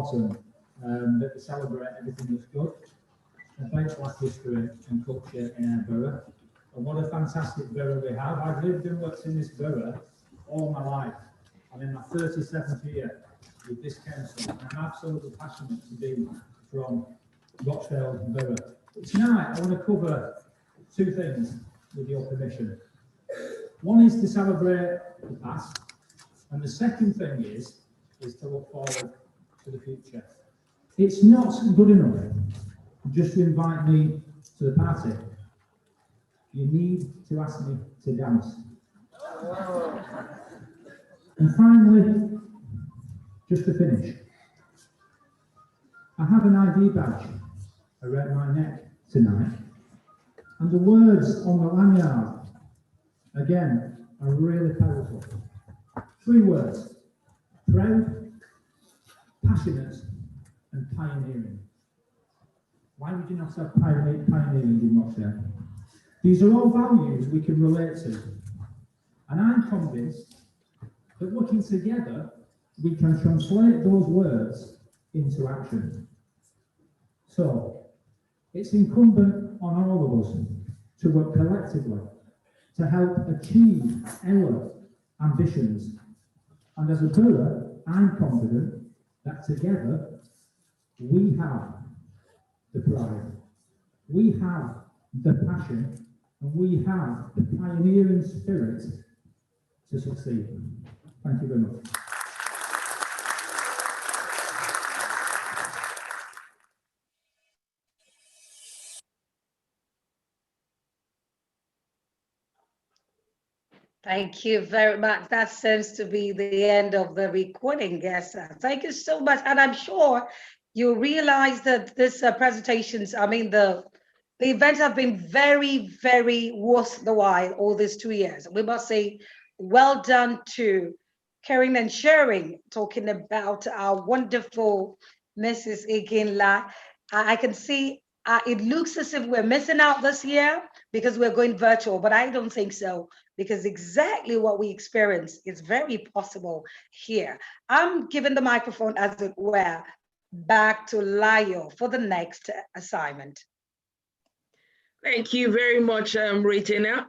important that we celebrate everything that's good about Black history and culture in our borough. And what a fantastic borough we have. I've lived and worked in this borough all my life. I'm in my 37th year with this council, and I'm absolutely passionate to be from Rochdale Borough. Tonight, I want to cover two things with your permission. One is to celebrate the past, and the second thing is to look forward to the future. It's not good enough just to invite me to the party. You need to ask me to dance. And finally, just to finish, I have an ID badge around my neck tonight, and the words on the lanyard, again, are really powerful. 3 words: proud, passionate, and pioneering. Why would you not have pioneering in Rochdale? These are all values we can relate to, and I'm convinced that working together, we can translate those words into action. So, it's incumbent on all of us to work collectively to help achieve our ambitions. And as a borough, I'm confident that together we have the pride, we have the passion, and we have the pioneering spirit to succeed. Thank you very much. Thank you very much. That seems to be the end of the recording, yes. Thank you so much. And I'm sure you realize that this presentations, the events have been very, very worth the while all these 2 years. We must say, well done to caring and sharing, talking about our wonderful Mrs. Iginla. I can see it looks as if we're missing out this year because we're going virtual, but I don't think so, because exactly what we experience is very possible here. I'm giving the microphone, as it were, back to Layo for the next assignment. Thank you very much, Regina.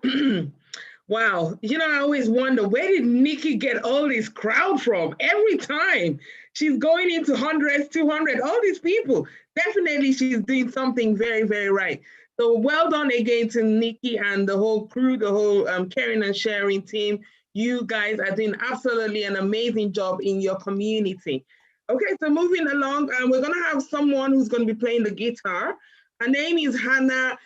Wow, I always wonder, where did Nikki get all this crowd from? Every time she's going into hundreds, 200, all these people. Definitely she's doing something very, very right. So well done again to Nikki and the whole crew, the whole caring and sharing team. You guys are doing absolutely an amazing job in your community. Okay, so moving along, we're gonna have someone who's gonna be playing the guitar. Her name is Hannah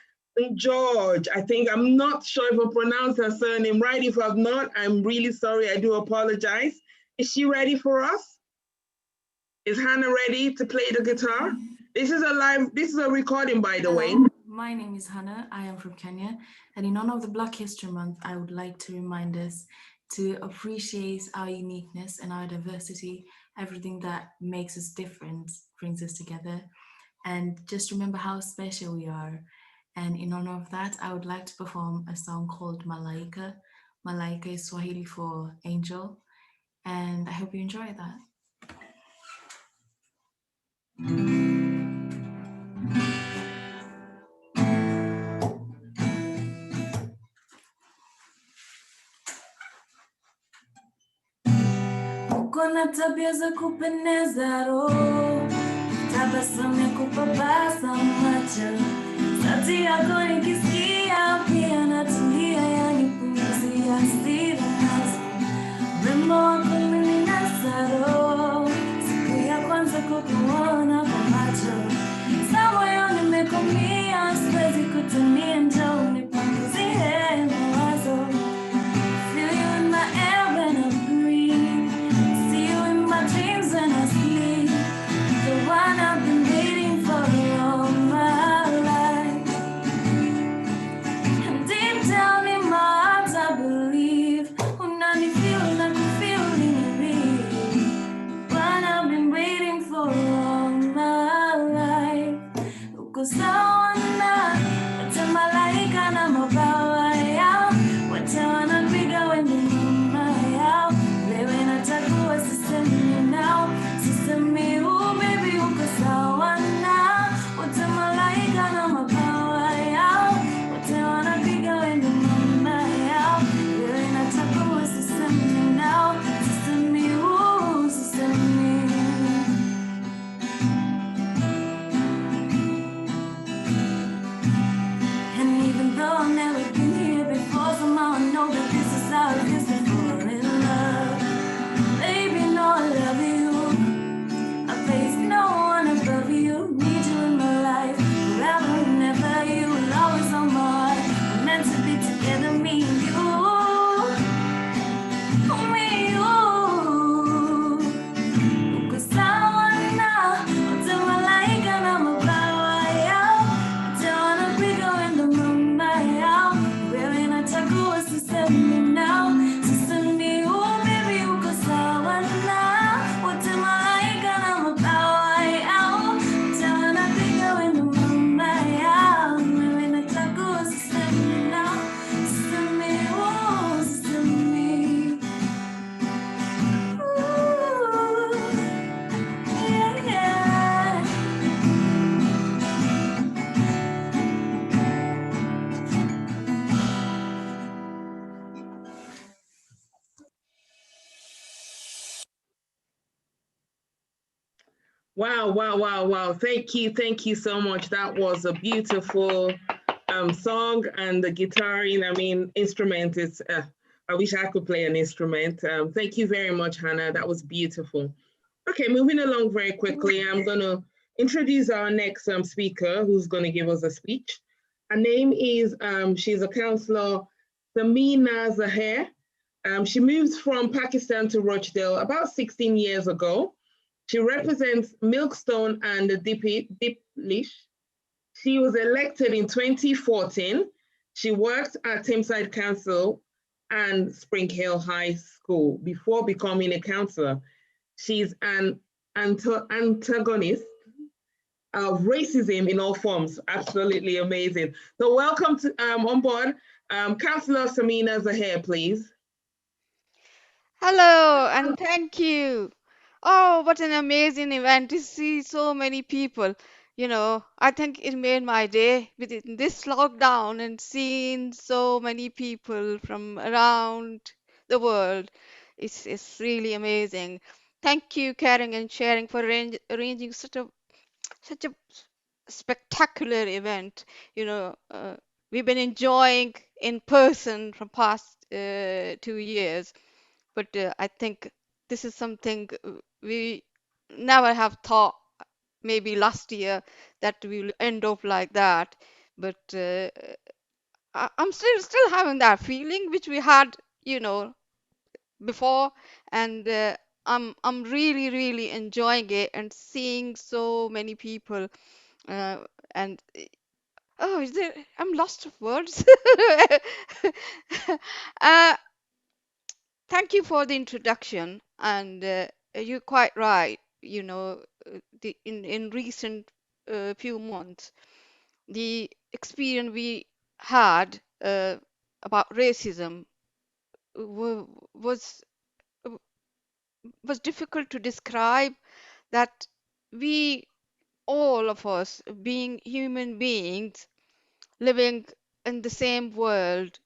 George. I'm not sure if I pronounced her surname right. If I've not, I'm really sorry, I do apologize. Is she ready for us? Is Hannah ready to play the guitar? This is a recording, by the way. My name is Hannah. I am from Kenya. And in honor of the Black History Month, I would like to remind us to appreciate our uniqueness and our diversity. Everything that makes us different brings us together. And just remember how special we are. And in honor of that, I would like to perform a song called Malaika. Malaika is Swahili for angel. And I hope you enjoy that. Uko na tabia za kupendeza roho, tabasamu ya kupapasa macho, sauti yako nikisikia pia natulia, yanipunguzia hasira nazo, urembo wako umeninasa roho, siku ya kwanza kukuona kwa macho, sa moyo nimekumia, siwezi kutumia, njoo unipunguzie mawazo. Feel you in my air when I breathe, see you in my dreams when I sleep, the one I've been waiting for all my life. And deep down in my heart I believe, unanifeel na kufeel ni one I've been waiting for all my life. Uko sawa na wote malaika na mabawa yao, wote wanapiga wimbo nyuma yao, wewe natakuwa sisemi now, sisemi baby. Wow, wow, wow, wow. Thank you so much. That was a beautiful song, and the guitaring, I mean, instrument is, I wish I could play an instrument. Thank you very much, Hannah. That was beautiful. Okay, moving along very quickly, I'm going to introduce our next speaker who's going to give us a speech. Her name is, she's a counselor, Samina Zaher. She moved from Pakistan to Rochdale about 16 years ago. She represents Milkstone and Diplish. She was elected in 2014. She worked at Thameside Council and Spring Hill High School before becoming a councillor. She's an antagonist of racism in all forms. Absolutely amazing. So welcome to on board, Councillor Samina Zaher, please. Hello and thank you. Oh, what an amazing event to see so many people. I think it made my day with this lockdown and seeing so many people from around the world. It's really amazing. Thank you, caring and sharing, for arranging such a spectacular event. We've been enjoying in person for past 2 years, but I think this is something we never have thought, maybe last year, that we will end up like that. But I'm still having that feeling which we had, before, and I'm really enjoying it and seeing so many people. And oh, I'm lost of words. uh, Thank you for the introduction, and you're quite right. In recent few months, the experience we had about racism wa- was was difficult to describe. That we, all of us, being human beings living in the same world,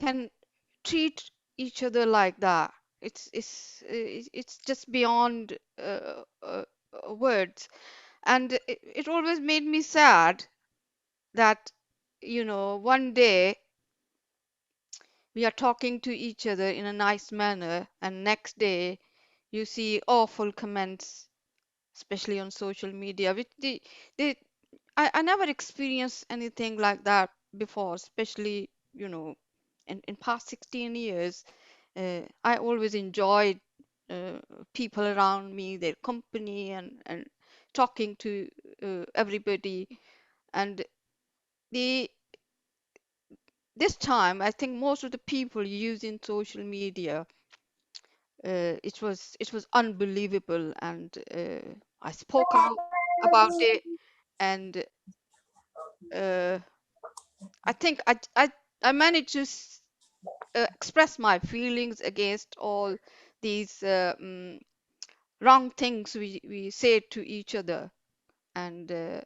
can treat each other like that. It's just beyond words, and it always made me sad that one day we are talking to each other in a nice manner, and next day you see awful comments, especially on social media, which they I never experienced anything like that before, especially, in past 16 years. I always enjoyed uh, people around me, their company, and talking to everybody. And the this time, I think most of the people using social media, it was unbelievable, and I spoke out about it, and uh, I think I managed to express my feelings against all these wrong things we say to each other. And uh,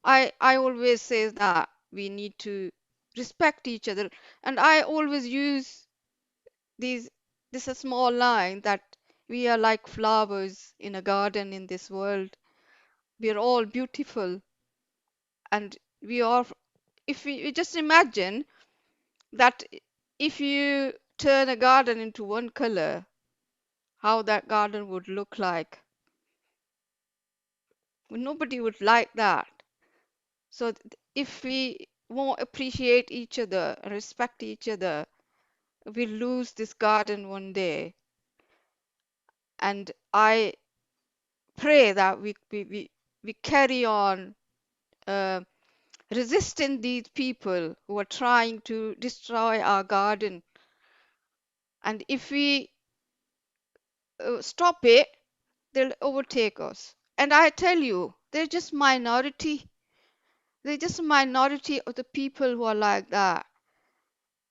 I always say that we need to respect each other, and I always use these this a small line that we are like flowers in a garden in this world. We are all beautiful, and we are, if we just imagine that if you turn a garden into one color, how that garden would look like. Nobody would like that. So if we won't appreciate each other, respect each other, we lose this garden one day. And I pray that we carry on uh, resisting these people who are trying to destroy our garden. And if we stop it, they'll overtake us. And I tell you, they're just minority. They're just a minority of the people who are like that.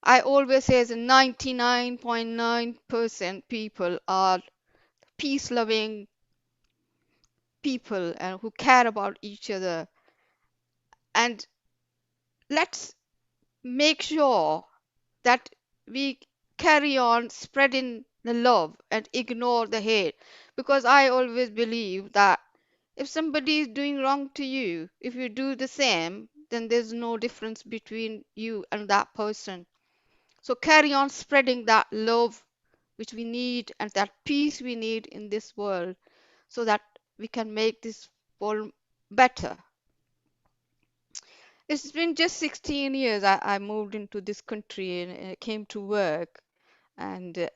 I always say that 99.9% people are peace-loving people and who care about each other. And let's make sure that we carry on spreading the love and ignore the hate. Because I always believe that if somebody is doing wrong to you, if you do the same, then there's no difference between you and that person. So carry on spreading that love which we need and that peace we need in this world so that we can make this world better. It's been just 16 years I moved into this country and came to work, and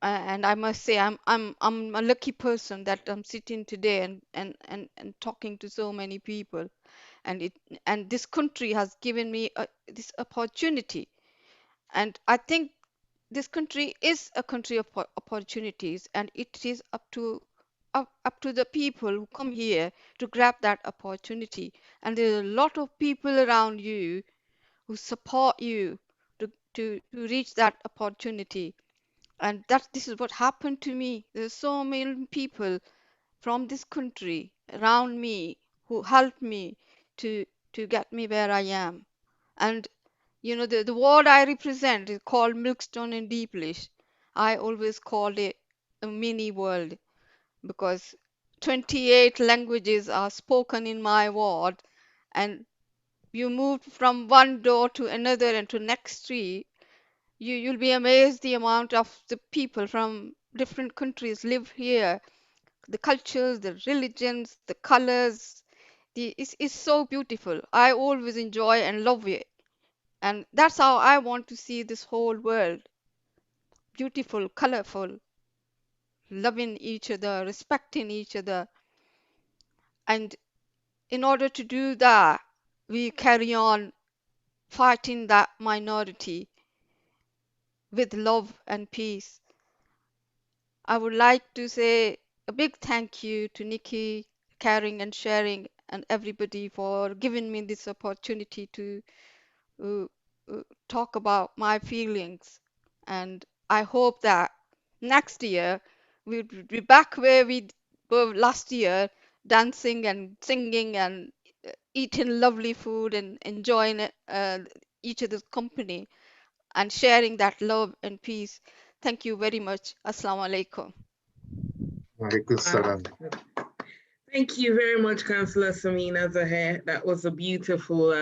I must say I'm a lucky person that I'm sitting today and talking to so many people, and it and this country has given me this opportunity, and I think this country is a country of opportunities, and it is up to the people who come here to grab that opportunity. And there's a lot of people around you who support you to reach that opportunity. And this is what happened to me. There's so many people from this country around me who helped me to get me where I am. And you know, the word I represent is called Milkstone in Deeplish. I always called it a mini world because 28 languages are spoken in my ward, and you move from one door to another and to next street, you'll be amazed the amount of the people from different countries live here. The cultures, the religions, the colors, it's so beautiful. I always enjoy and love it. And that's how I want to see this whole world. Beautiful, colorful, loving each other, respecting each other. And in order to do that, we carry on fighting that minority with love and peace. I would like to say a big thank you to Nikki, caring and sharing, and everybody for giving me this opportunity to uh, talk about my feelings. And I hope that next year we'll be back where we were last year, dancing and singing and eating lovely food and enjoying each other's company and sharing that love and peace. Thank you very much. Assalamu alaikum. Walaikum salam. Thank you very much, Councillor Samina Zaher. That was a beautiful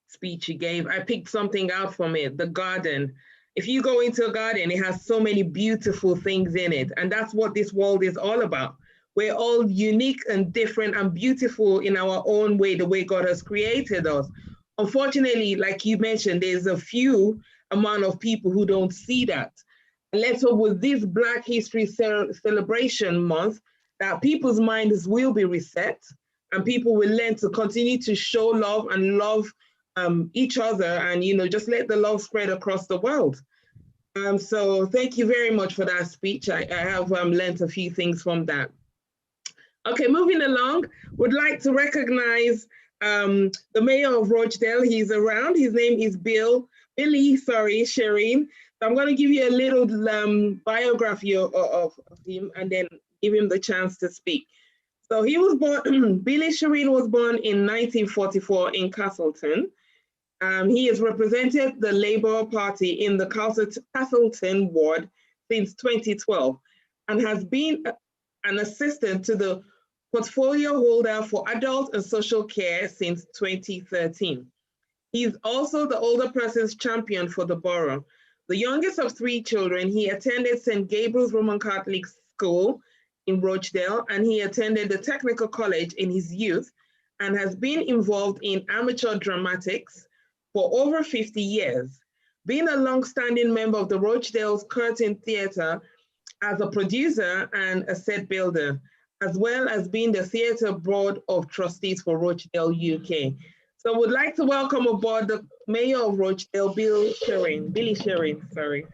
speech you gave. I picked something out from it, the garden. If you go into a garden, it has so many beautiful things in it. And that's what this world is all about. We're all unique and different and beautiful in our own way, the way God has created us. Unfortunately, like you mentioned, there's a few amount of people who don't see that. And let's hope with this Black History Celebration Month, that people's minds will be reset and people will learn to continue to show love and love each other, and just let the love spread across the world. So thank you very much for that speech. I have learned a few things from that. Okay, moving along, would like to recognize the mayor of Rochdale. He's around. His name is Billy Shireen. So I'm going to give you a little biography of him and then give him the chance to speak. So he was born, Billy Shireen was born in 1944 in Castleton. He has represented the Labour Party in the Castleton ward since 2012 and has been an assistant to the portfolio holder for adult and social care since 2013. He is also the older person's champion for the borough. The youngest of 3 children, he attended St. Gabriel's Roman Catholic School in Rochdale, and he attended the Technical College in his youth and has been involved in amateur dramatics for over 50 years, being a long-standing member of the Rochdale's Curtain Theatre as a producer and a set builder, as well as being the Theatre Board of Trustees for Rochdale, UK. So I would like to welcome aboard the Mayor of Rochdale, Billy Shireen, sorry.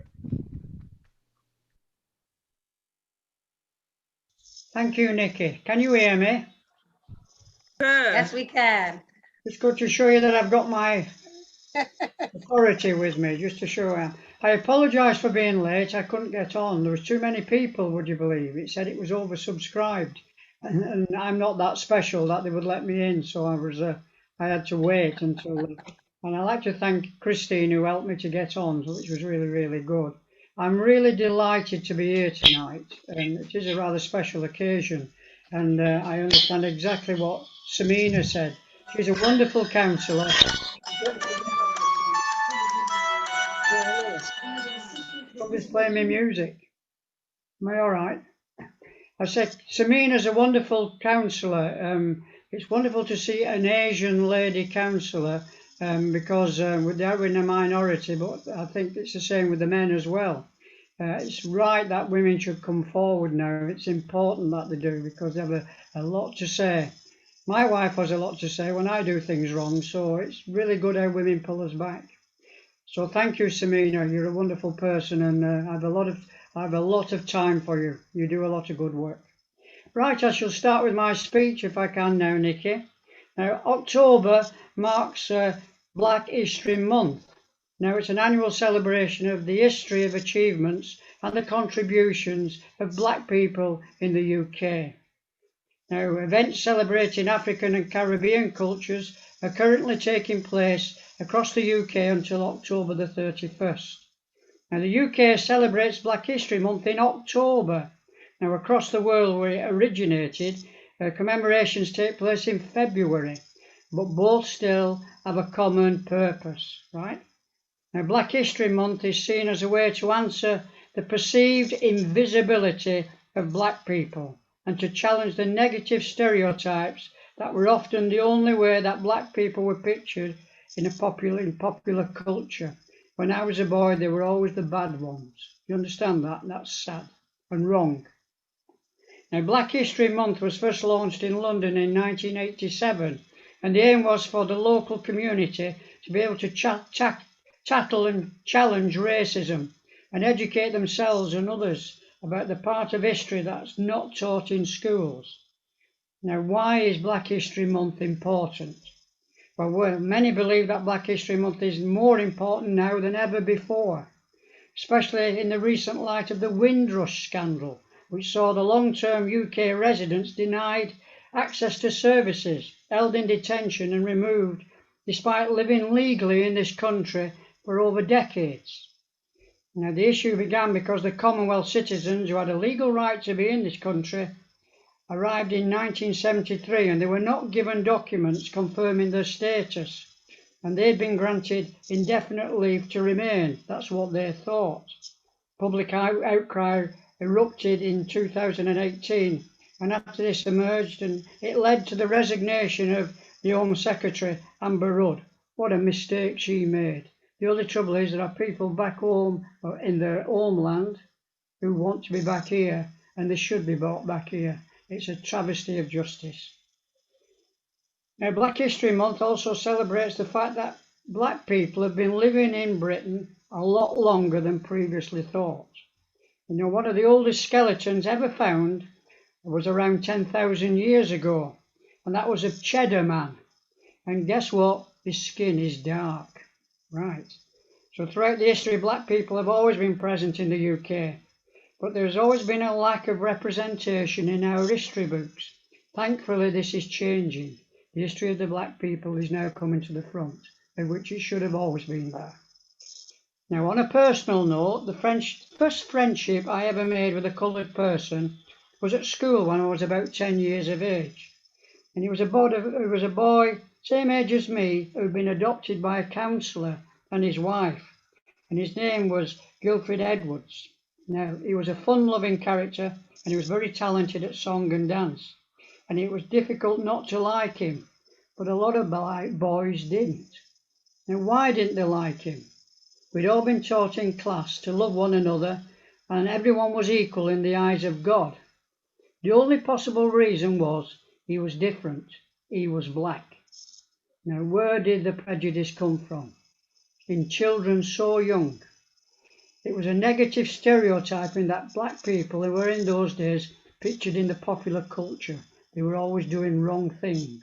Thank you, Nikki. Can you hear me? Yes, we can. It's good to show you that I've got my authority with me, just to show you. I apologise for being late. I couldn't get on. There was too many people, would you believe? It said it was oversubscribed. And I'm not that special that they would let me in, so I had to wait until. And I'd like to thank Christine who helped me to get on, which was really, really good. I'm really delighted to be here tonight. It is a rather special occasion, and I understand exactly what Samina said. She's a wonderful counsellor. Somebody's playing me music. Am I all right? I said Samina's a wonderful counsellor. It's wonderful to see an Asian lady counsellor because we're in a minority, but I think it's the same with the men as well. It's right that women should come forward now. It's important that they do because they have a lot to say. My wife has a lot to say when I do things wrong, so it's really good how women pull us back. So thank you, Samina. You're a wonderful person, and I have a lot of time for you. You do a lot of good work. Right, I shall start with my speech if I can now, Nikki. Now, October marks Black History Month. Now, it's an annual celebration of the history of achievements and the contributions of black people in the UK. Now, events celebrating African and Caribbean cultures are currently taking place across the UK until October the 31st. Now, the UK celebrates Black History Month in October. Now, across the world where it originated, commemorations take place in February, but both still have a common purpose, right? Now, Black History Month is seen as a way to answer the perceived invisibility of black people and to challenge the negative stereotypes that were often the only way that black people were pictured in popular culture. When I was a boy, they were always the bad ones. You understand that? That's sad and wrong. Now, Black History Month was first launched in London in 1987, and the aim was for the local community to be able to tackle and challenge racism and educate themselves and others about the part of history that's not taught in schools. Now, why is Black History Month important? Well, many believe that Black History Month is more important now than ever before, especially in the recent light of the Windrush scandal, which saw the long-term UK residents denied access to services, held in detention and removed despite living legally in this country for over decades. Now, the issue began because the Commonwealth citizens who had a legal right to be in this country arrived in 1973 and they were not given documents confirming their status, and they'd been granted indefinite leave to remain. That's what they thought. Public outcry erupted in 2018, and after this emerged, and it led to the resignation of the Home Secretary, Amber Rudd. What a mistake she made. The only trouble is there are people back home or in their homeland who want to be back here, and they should be brought back here. It's a travesty of justice. Now, Black History Month also celebrates the fact that black people have been living in Britain a lot longer than previously thought. You know, one of the oldest skeletons ever found was around 10,000 years ago, and that was of Cheddar Man. And guess what? His skin is dark. Right. So throughout the history, black people have always been present in the UK, but there's always been a lack of representation in our history books. Thankfully, this is changing. The history of the black people is now coming to the front, of which it should have always been there. Now, on a personal note, the first friendship I ever made with a coloured person was at school when I was about 10 years of age. And he was a boy, same age as me, who'd been adopted by a counsellor and his wife. And his name was Guilford Edwards. Now, he was a fun-loving character and he was very talented at song and dance. And it was difficult not to like him, but a lot of boys didn't. Now, why didn't they like him? We'd all been taught in class to love one another and everyone was equal in the eyes of God. The only possible reason was he was different. He was black. Now, where did the prejudice come from? In children so young. It was a negative stereotyping that black people who were in those days pictured in the popular culture. They were always doing wrong things.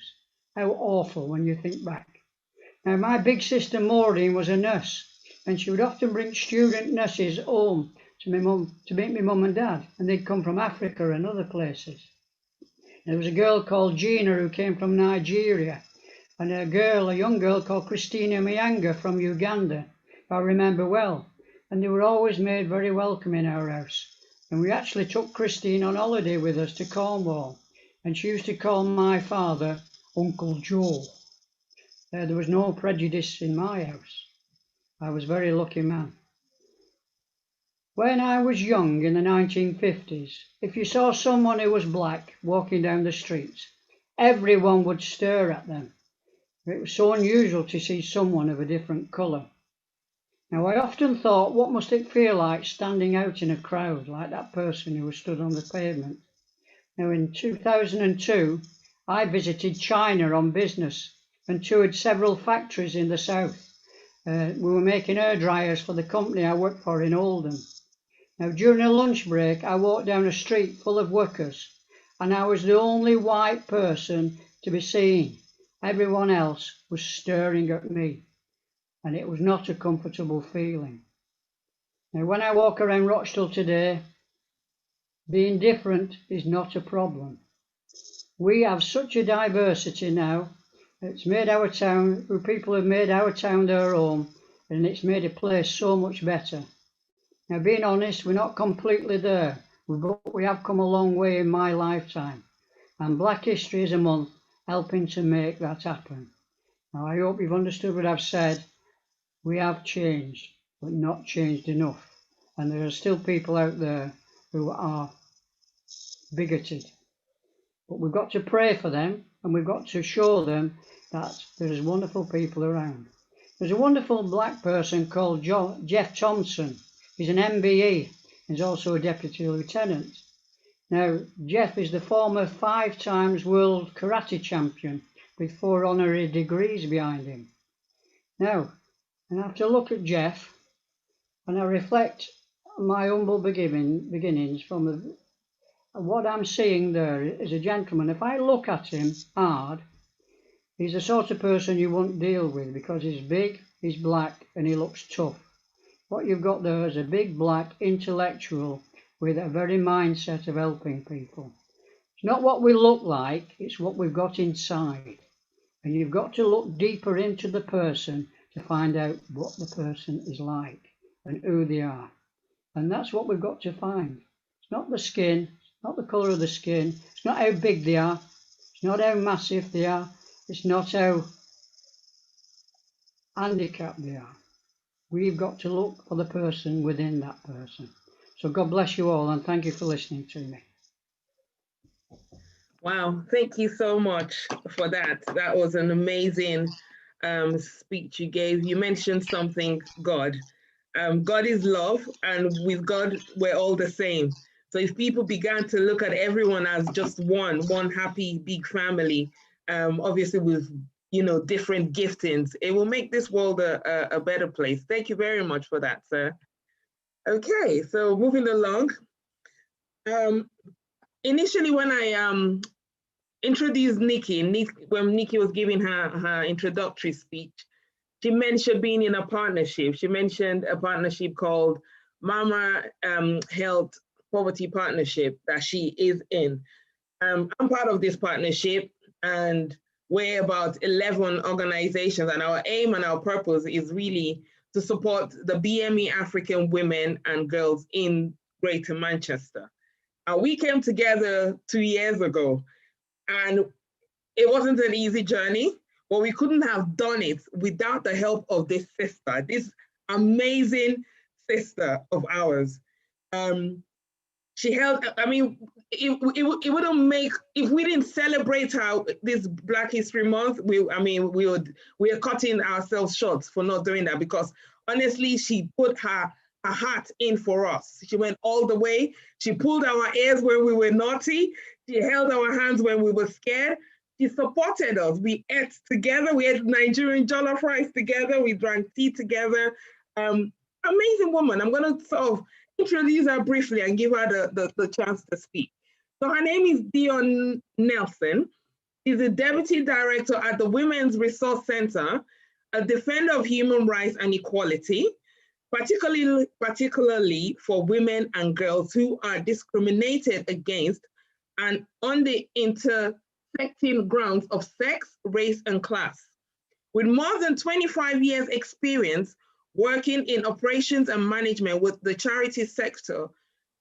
How awful when you think back. Now, my big sister Maureen was a nurse, and she would often bring student nurses home to meet my mum and dad, and they'd come from Africa and other places. There was a girl called Gina who came from Nigeria, and a young girl called Christina Myanga from Uganda, if I remember well. and they were always made very welcome in our house. And we actually took Christine on holiday with us to Cornwall, and she used to call my father Uncle Joe. There was no prejudice in my house. I was a very lucky man. When I was young in the 1950s, if you saw someone who was black walking down the streets, everyone would stare at them. It was so unusual to see someone of a different colour. Now, I often thought, what must it feel like standing out in a crowd like that person who was stood on the pavement? Now, in 2002, I visited China on business and toured several factories in the south. We were making air dryers for the company I worked for in Oldham. Now, during a lunch break, I walked down a street full of workers, and I was the only white person to be seen. Everyone else was staring at me, and it was not a comfortable feeling. Now, when I walk around Rochdale today, being different is not a problem. We have such a diversity now. It's made our town, people have made our town their home, and it's made a place so much better. Now, being honest, we're not completely there, but we have come a long way in my lifetime. And Black History is a month helping to make that happen. Now, I hope you've understood what I've said. We have changed, but not changed enough. And there are still people out there who are bigoted. But we've got to pray for them, and we've got to show them that there's wonderful people around. There's a wonderful black person called Jeff Thompson. He's an MBE. He's also a deputy lieutenant. Now, Jeff is the former 5 times world karate champion with 4 honorary degrees behind him. Now, and I have to look at Jeff, and I reflect on my humble beginnings from what I'm seeing there is a gentleman. If I look at him hard, he's the sort of person you won't deal with because he's big, he's black, and he looks tough. What you've got there is a big black intellectual with a very mindset of helping people. It's not what we look like, it's what we've got inside. And you've got to look deeper into the person to find out what the person is like and who they are. And that's what we've got to find. It's not the skin, it's not the colour of the skin, it's not how big they are, it's not how massive they are, it's not how handicapped they are. We've got to look for the person within that person. So God bless you all, and thank you for listening to me. Wow, thank you so much for that. That was an amazing speech you gave. You mentioned something, God. God is love, and with God, we're all the same. So if people began to look at everyone as just one happy, big family, obviously with, different giftings, it will make this world a better place. Thank you very much for that, sir. Okay, so moving along. Initially, when I introduced Nikki, when Nikki was giving her introductory speech, she mentioned being in a partnership. She mentioned a partnership called Mama Health Poverty Partnership that she is in. I'm part of this partnership, and we're about 11 organizations, and our aim and our purpose is really to support the BME African women and girls in Greater Manchester. We came together 2 years ago, and it wasn't an easy journey, but we couldn't have done it without the help of this sister, this amazing sister of ours. She held, it wouldn't make, if we didn't celebrate her this Black History Month, we are cutting ourselves short for not doing that, because honestly, she put her heart in for us. She went all the way. She pulled our ears when we were naughty. She held our hands when we were scared. She supported us. We ate together. We ate Nigerian jollof rice together. We drank tea together. Amazing woman. I'm going to sort of introduce her briefly and give her the chance to speak. So her name is Dion Nelson. She's the Deputy Director at the Women's Resource Center, a defender of human rights and equality, particularly for women and girls who are discriminated against and on the intersecting grounds of sex, race, and class. With more than 25 years experience working in operations and management with the charity sector.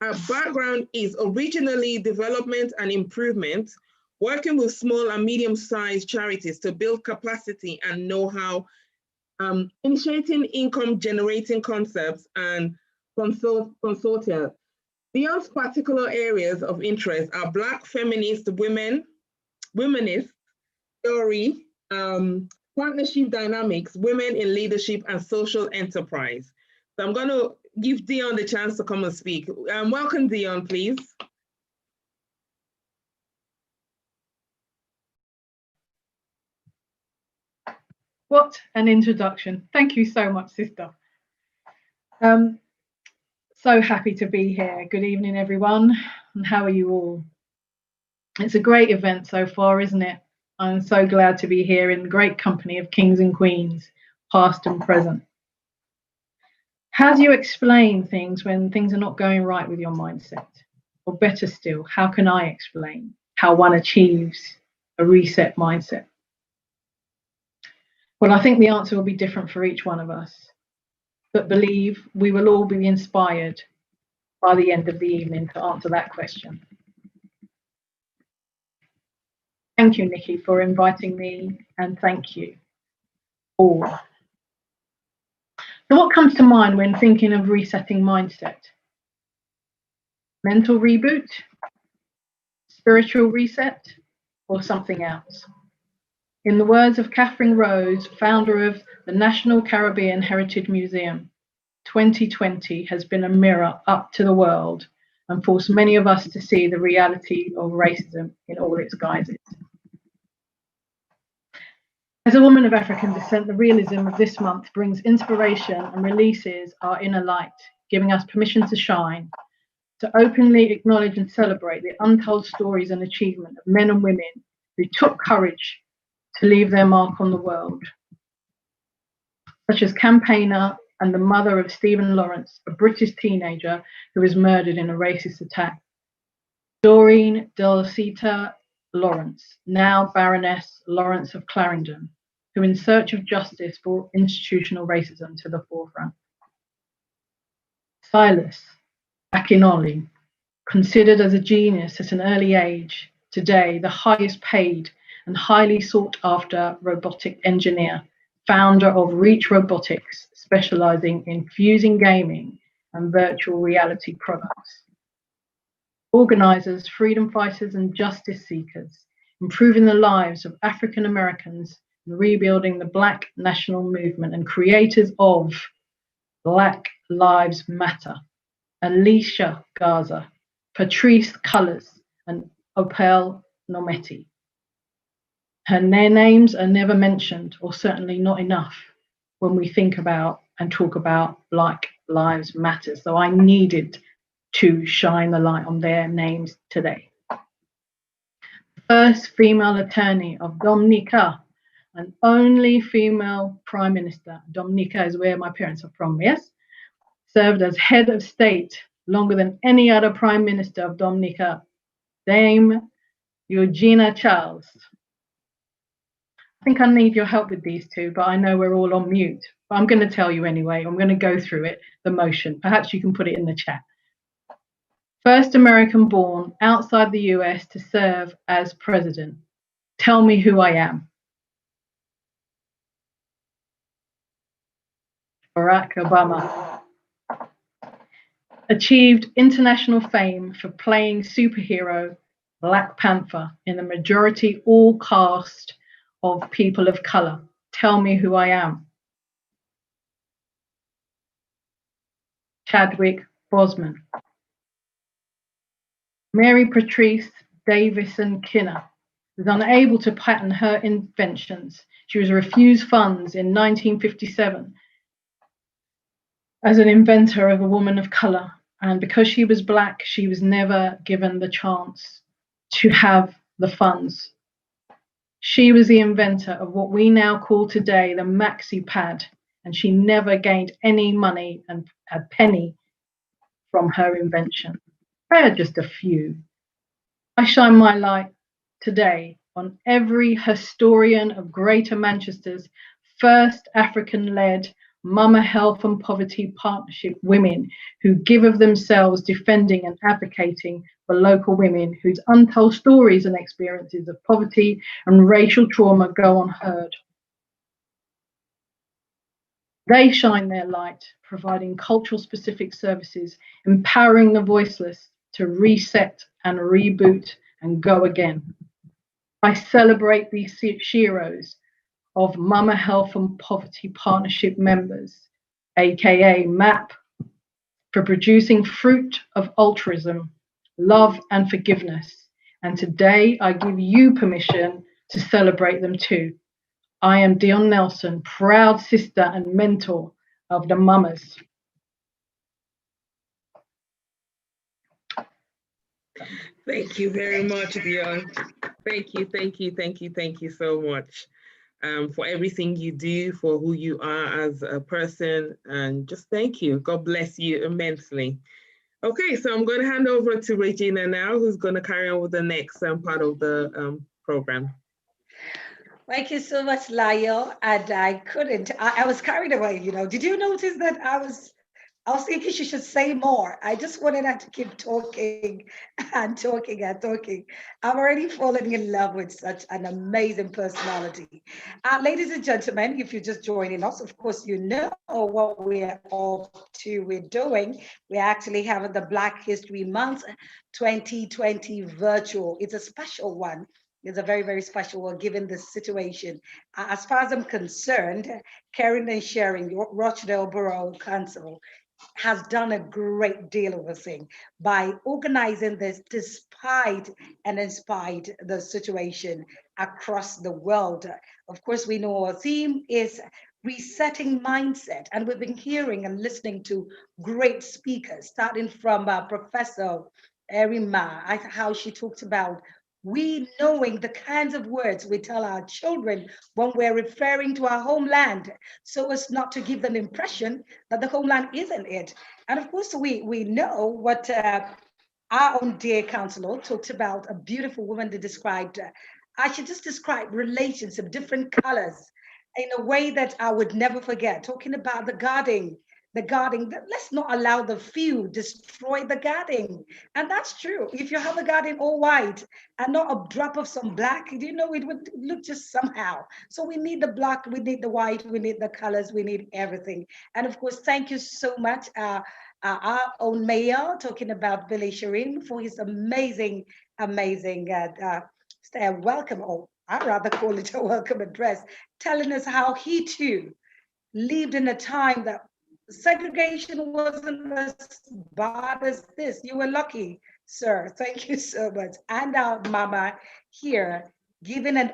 Her background is originally development and improvement, working with small and medium-sized charities to build capacity and know-how, initiating income-generating concepts and consortia. Dion's particular areas of interest are Black feminist womanist theory, partnership dynamics, women in leadership, and social enterprise. So I'm going to give Dion the chance to come and speak. Welcome, Dion, please. What an introduction. Thank you so much, sister. So happy to be here. Good evening, everyone. And how are you all? It's a great event so far, isn't it? I'm so glad to be here in the great company of kings and queens, past and present. How do you explain things when things are not going right with your mindset? Or better still, how can I explain how one achieves a reset mindset? Well, I think the answer will be different for each one of us, but believe we will all be inspired by the end of the evening to answer that question. Thank you, Nikki, for inviting me, and thank you all. So what comes to mind when thinking of resetting mindset? Mental reboot, spiritual reset, or something else? In the words of Catherine Rose, founder of the National Caribbean Heritage Museum, 2020 has been a mirror up to the world and forced many of us to see the reality of racism in all its guises. As a woman of African descent, the realism of this month brings inspiration and releases our inner light, giving us permission to shine, to openly acknowledge and celebrate the untold stories and achievement of men and women who took courage to leave their mark on the world, such as campaigner and the mother of Stephen Lawrence, a British teenager who was murdered in a racist attack. Doreen Delsita Lawrence, now Baroness Lawrence of Clarendon, who in search of justice brought institutional racism to the forefront. Silas Akinole, considered as a genius at an early age, today the highest paid and highly sought after robotic engineer, founder of Reach Robotics, specializing in fusing gaming and virtual reality products. Organizers, freedom fighters, and justice seekers, improving the lives of African Americans and rebuilding the Black national movement, and creators of Black Lives Matter, Alicia Garza, Patrice Cullors, and Opal Nometi. Her names are never mentioned, or certainly not enough, when we think about and talk about Black Lives Matter. So I needed to shine the light on their names today. First female attorney of Dominica, and only female prime minister. Dominica is where my parents are from, yes? Served as head of state longer than any other prime minister of Dominica, Dame Eugenia Charles. I think I need your help with these two, but I know we're all on mute. But I'm going to tell you anyway. I'm going to go through it, the motion. Perhaps you can put it in the chat. First American born outside the US to serve as president. Tell me who I am. Barack Obama. Achieved international fame for playing superhero Black Panther in the majority all cast of people of color. Tell me who I am. Chadwick Boseman. Mary Patrice Davison Kinner was unable to patent her inventions. She was refused funds in 1957 as an inventor of a woman of color. And because she was Black, she was never given the chance to have the funds. She was the inventor of what we now call today the maxi pad, and she never gained any money and a penny from her invention. They are just a few. I shine my light today on every historian of Greater Manchester's first African-led Mama Health and Poverty Partnership women who give of themselves defending and advocating for local women whose untold stories and experiences of poverty and racial trauma go unheard. They shine their light, providing cultural specific services, empowering the voiceless to reset and reboot and go again. I celebrate these sheroes of Mama Health and Poverty Partnership members, aka MAP, for producing fruit of altruism, love and forgiveness. And today I give you permission to celebrate them too. I am Dion Nelson, proud sister and mentor of the mamas. Thank you very much, Dion. Thank you, thank you, thank you, thank you so much for everything you do, for who you are as a person, and just thank you. God bless you immensely. Okay, so I'm going to hand over to Regina now, who's going to carry on with the next part of the program. Thank you so much, Layo. And I was carried away, you know. Did you notice that I was thinking she should say more. I just wanted her to keep talking and talking and talking. I'm already falling in love with such an amazing personality. Ladies and gentlemen, if you're just joining us, of course, you know what we're doing. We're actually having the Black History Month 2020 virtual. It's a special one. It's a very, very special one given the situation. As far as I'm concerned, Caring and Sharing, Rochdale Borough Council, has done a great deal of a thing by organizing this despite and in spite the situation across the world. Of course, we know our theme is resetting mindset, and we've been hearing and listening to great speakers, starting from Professor Erima, how she talked about we knowing the kinds of words we tell our children when we're referring to our homeland, so as not to give them impression that the homeland isn't it. And of course, we know what our own dear counselor talked about, a beautiful woman that described, I should just describe relations of different colors in a way that I would never forget, talking about the guarding, let's not allow the few destroy the garden. And that's true. If you have the garden all white and not a drop of some black, you know, it would look just somehow. So we need the black, we need the white, we need the colors, we need everything. And of course, thank you so much, our own mayor, talking about Billy Shireen for his amazing welcome, or I'd rather call it a welcome address, telling us how he too lived in a time that segregation wasn't as bad as this. You were lucky, sir. Thank you so much. And our mama here, giving an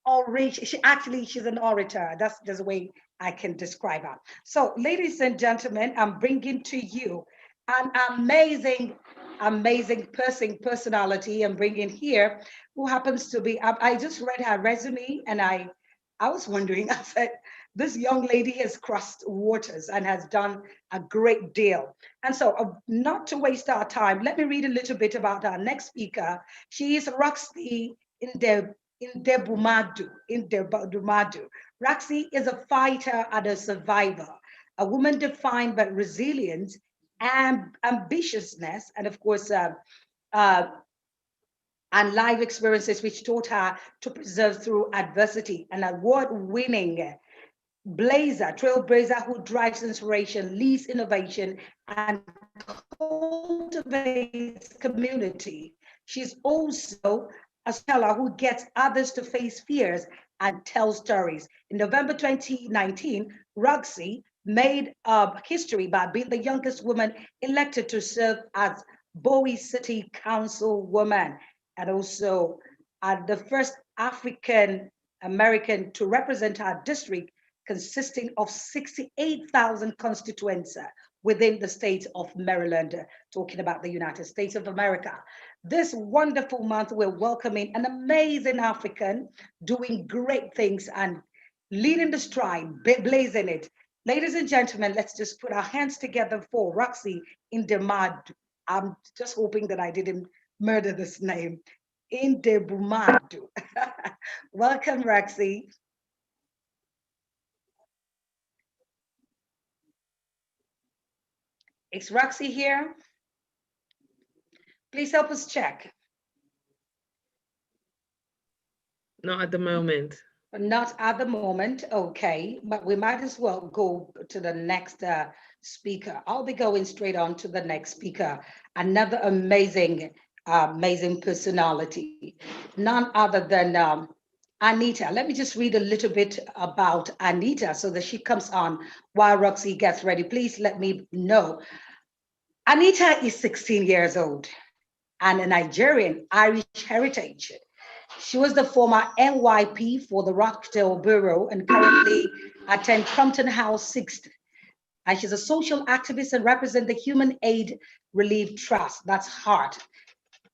oration. She's an orator. That's just the way I can describe her. So, ladies and gentlemen, I'm bringing to you an amazing personality. I'm bringing here who happens to be. I just read her resume, and I was wondering. I said, this young lady has crossed waters and has done a great deal. And so not to waste our time, let me read a little bit about our next speaker. She is Roxy Ndebumadu. Roxy is a fighter and a survivor, a woman defined by resilience and ambitiousness, and of course, and life experiences which taught her to persevere through adversity. An award-winning trailblazer who drives inspiration, leads innovation, and cultivates community. She's also a scholar who gets others to face fears and tell stories. In November 2019, Roxy made history by being the youngest woman elected to serve as Bowie City Council woman, and also the first African American to represent our district, consisting of 68,000 constituents within the state of Maryland, talking about the United States of America. This wonderful month, we're welcoming an amazing African doing great things and leading the stride, blazing it. Ladies and gentlemen, let's just put our hands together for Roxy Ndebumadu. I'm just hoping that I didn't murder this name. Ndebumadu. Welcome, Roxy. Is Roxy here? Please help us check. Not at the moment. Not at the moment, okay, but we might as well go to the next speaker. I'll be going straight on to the next speaker. Another amazing, amazing personality, none other than Anita. Let me just read a little bit about Anita so that she comes on while Roxy gets ready. Please let me know. Anita is 16 years old and a Nigerian Irish heritage. She was the former NYP for the Rochdale Borough and currently attends Crumpton House 6th. And she's a social activist and represents the Human Aid Relief Trust, that's HEART.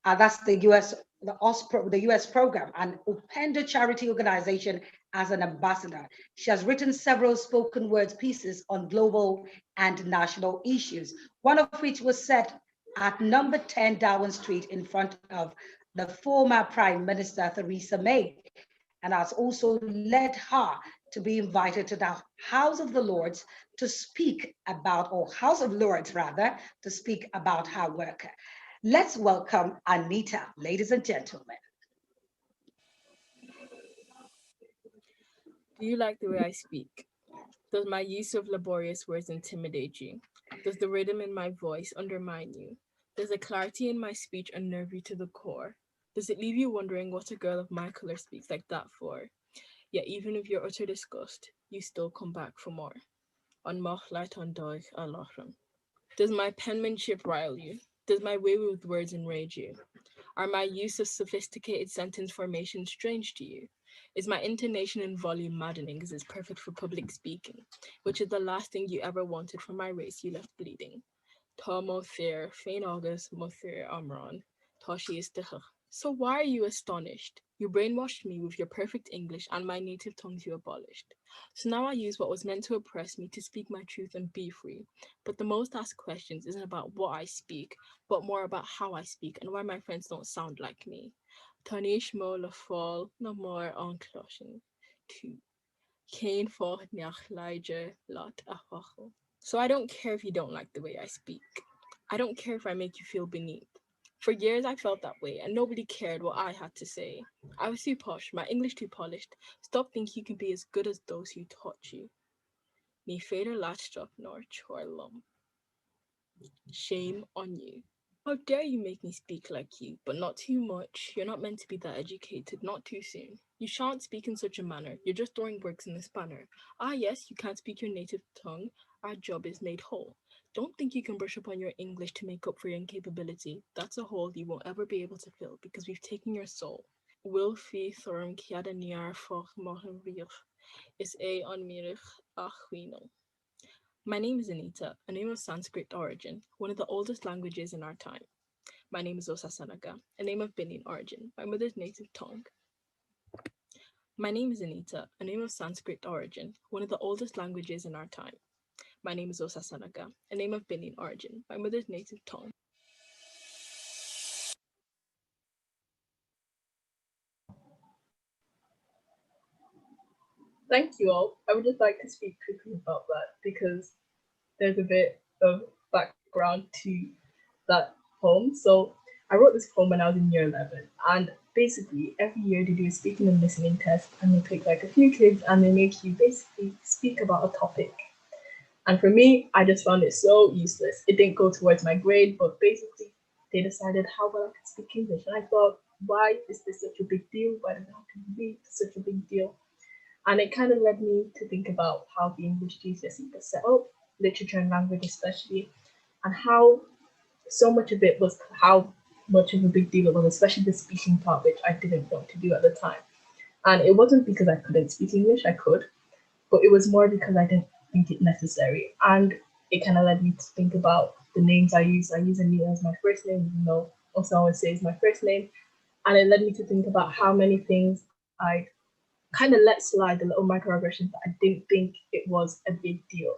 That's the US program, and Upendo charity organization as an ambassador. She has written several spoken words pieces on global and national issues, one of which was set at number 10 Darwin Street in front of the former Prime Minister Theresa May, and has also led her to be invited to the House of the Lords to speak about, or House of Lords rather, to speak about her work. Let's welcome Anita, ladies and gentlemen. Do you like the way I speak? Does my use of laborious words intimidate you? Does the rhythm in my voice undermine you? Does the clarity in my speech unnerve you to the core? Does it leave you wondering what a girl of my color speaks like that for? Yet even if you're utter disgust, you still come back for more. On Mochlight on Doig Alachram. Does my penmanship rile you? Does my way with words enrage you? Are my use of sophisticated sentence formation strange to you? Is my intonation and volume maddening because it's perfect for public speaking, which is the last thing you ever wanted from my race you left bleeding? Tá mo fear, féin agus mo fear amran, tá sí is dichach. So why are you astonished? You brainwashed me with your perfect English and my native tongues you abolished. So now I use what was meant to oppress me to speak my truth and be free. But the most asked questions isn't about what I speak, but more about how I speak and why my friends don't sound like me. Tanish mo le fall no more on closhing. 2. Cain for neach laige lot achocho. So I don't care if you don't like the way I speak. I don't care if I make you feel beneath. For years I felt that way and nobody cared what I had to say. I was too posh, my English too polished. Stop thinking you can be as good as those who taught you. Ní féidir láisteach nor chóir lom. Shame on you. How dare you make me speak like you, but not too much. You're not meant to be that educated, not too soon. You shan't speak in such a manner. You're just throwing bricks in the spanner. Ah yes, you can't speak your native tongue. Our job is made whole. Don't think you can brush up on your English to make up for your incapability. That's a hole you won't ever be able to fill because we've taken your soul. Will fi thorm kiada niar foch mochen riach is a onmirich achwino. My name is Anita, a name of Sanskrit origin, one of the oldest languages in our time. My name is Osasanaga, a name of Benin origin, my mother's native tongue. My name is Anita, a name of Sanskrit origin, one of the oldest languages in our time. My name is Osasanaga, a name of Benin origin, my mother's native tongue. Thank you all. I would just like to speak quickly about that because there's a bit of background to that poem. So I wrote this poem when I was in year 11, and basically every year they do a speaking and listening test, and they pick like a few kids and they make you basically speak about a topic. And for me, I just found it so useless. It didn't go towards my grade, but basically they decided how well I could speak English. And I thought, why is this such a big deal? Why does it have to be such a big deal? And it kind of led me to think about how the English GCSE was set up, literature and language especially, and how so much of it was how much of a big deal it was, especially the speaking part, which I didn't want to do at the time. And it wasn't because I couldn't speak English, I could, but it was more because I didn't think it necessary. And it kind of led me to think about the names I use. I use Anita as my first name, even though also always says my first name. And it led me to think about how many things I kind of let slide, the little microaggressions that I didn't think it was a big deal.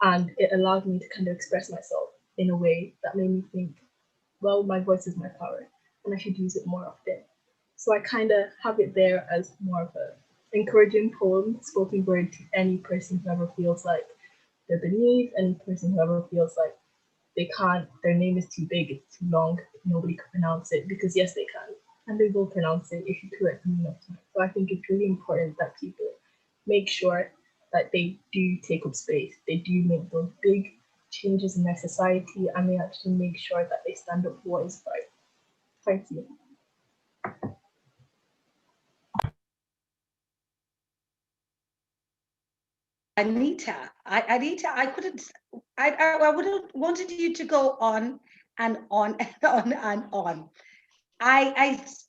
And it allowed me to kind of express myself in a way that made me think, well, my voice is my power and I should use it more often. So I kind of have it there as more of a encouraging poem, spoken word to any person who ever feels like they're beneath, any person who ever feels like they can't, their name is too big, it's too long, nobody can pronounce it, because yes, they can, and they will pronounce it if you correct them enough times. So I think it's really important that people make sure that they do take up space, they do make those big changes in their society, and they actually make sure that they stand up for what is right. Thank you. Anita, I couldn't, I would have wanted you to go on and on and on and on.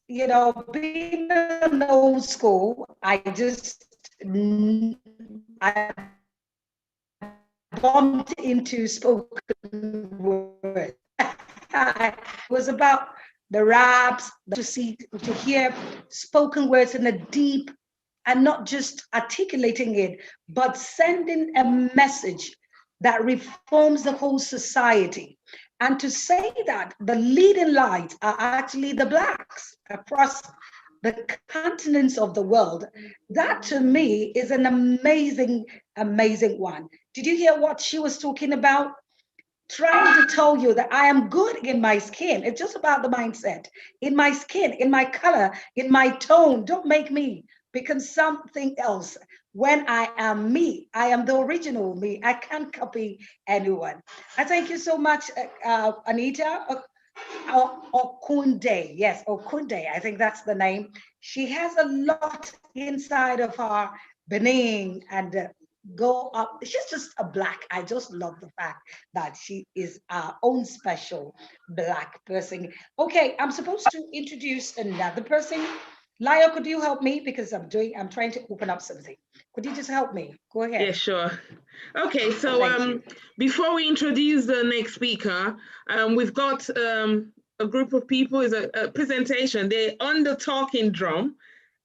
You know, being an old school, I bumped into spoken word. It was about the raps, to hear spoken words in a deep, and not just articulating it, but sending a message that reforms the whole society. And to say that the leading lights are actually the Blacks across the continents of the world, that to me is an amazing, amazing one. Did you hear what she was talking about? Trying to tell you that I am good in my skin. It's just about the mindset. In my skin, in my color, in my tone. Don't make me become something else. When I am me, I am the original me. I can't copy anyone. I thank you so much, Anita Okunde. Yes, Okunde, I think that's the name. She has a lot inside of her, Benin, and go up. She's just a Black. I just love the fact that she is our own special Black person. Okay, I'm supposed to introduce another person. Lyle, could you help me? Because I'm trying to open up something. Could you just help me? Go ahead. Yeah, sure. Okay, so before we introduce the next speaker, we've got a group of people, is a presentation. They're on the talking drum.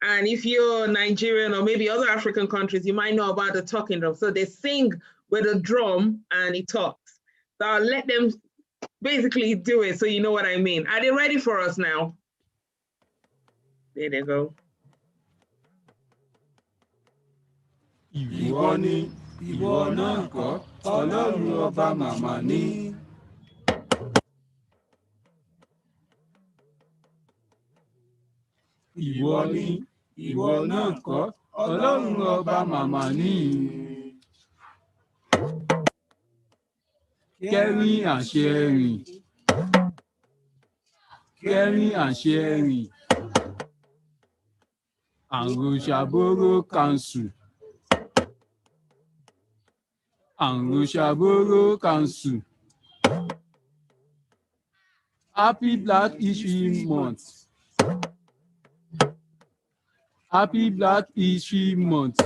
And if you're Nigerian or maybe other African countries, you might know about the talking drum. So they sing with a drum and it talks. So I'll let them basically do it so you know what I mean. Are they ready for us now? There they go. Ìwọ ni, ìwọ náà kọ́, Ọlọ́run ọba màmá ni. Ìwọ ni, ìwọ náà kọ́, Ọlọ́run ọba màmá ni. Kẹ́rin àṣẹ rìn, kẹ́rin àṣẹ rìn. Àròṣàbóró Council. Àròṣàbóró Council. Happy Black History Month. Happy Black History Month.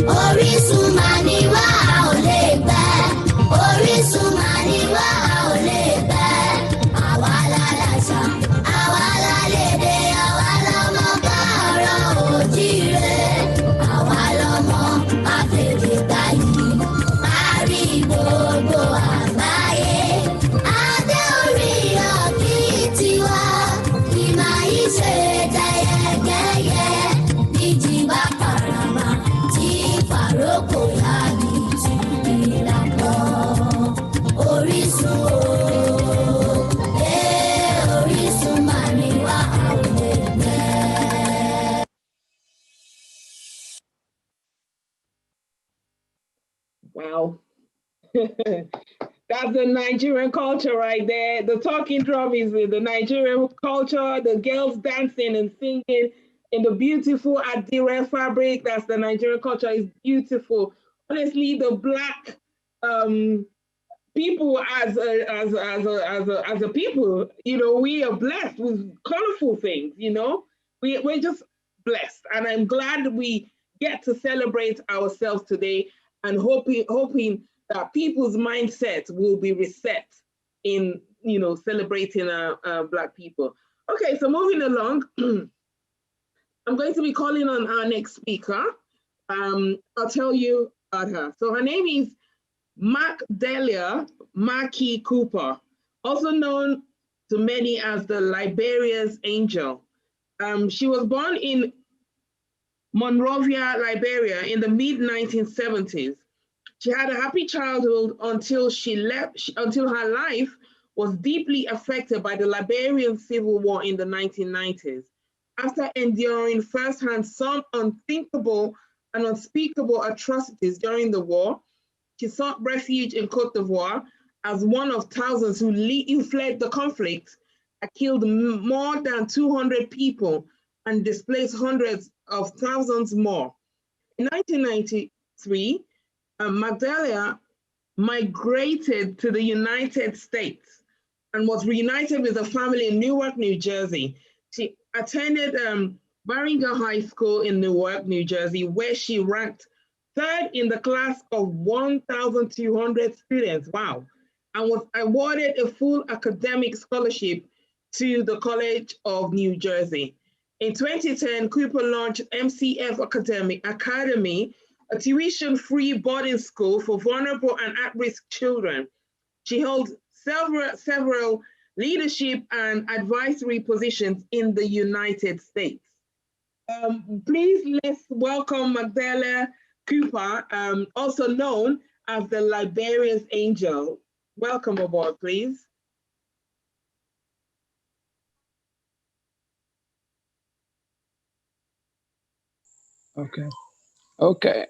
Orísun mà ni wá ò lè gbẹ, orísun mà ni wá ò lè gbẹ. Àwa la láṣà, àwa la lédè, àwa lọmọ káàárọ̀ oòjíire. Àwa lọmọ Afẹ́fẹ́gbáyé, kárí gbogbo àgbáyé. Adé orí ọ̀kín tiwa, ìmọ̀ ìṣe tẹyẹkẹyẹ. Bíjì bá karama, tí fàrókò yá ní ìlànà. Orísun o, orísun mà ni wá àwọn ẹgbẹ́. Wow. That's the Nigerian culture right there. The talking drum is the Nigerian culture, the girls dancing and singing in the beautiful Adire fabric. That's the Nigerian culture. Is beautiful. Honestly, the Black people as a people, you know, we are blessed with colorful things, you know. We're just blessed. And I'm glad we get to celebrate ourselves today. and hoping that people's mindset will be reset in, you know, celebrating Black people. Okay, so moving along, I'm going to be calling on our next speaker. I'll tell you about her. So her name is Magdalia Maki Cooper, also known to many as the Liberia's Angel. She was born in Monrovia, Liberia in the mid-1970s. She had a happy childhood until until her life was deeply affected by the Liberian Civil War in the 1990s. After enduring firsthand some unthinkable and unspeakable atrocities during the war, she sought refuge in Côte d'Ivoire as one of thousands who fled the conflict and killed more than 200 people and displaced hundreds of thousands more. In 1993, Magdalia migrated to the United States and was reunited with a family in Newark, New Jersey. She attended Barringer High School in Newark, New Jersey, where she ranked third in the class of 1,200 students, wow, and was awarded a full academic scholarship to the College of New Jersey. In 2010, Cooper launched MCF Academy, a tuition-free boarding school for vulnerable and at-risk children. She holds several leadership and advisory positions in the United States. Please let's welcome Magdalia Cooper, also known as the Liberia's Angel. Welcome aboard, please. Okay.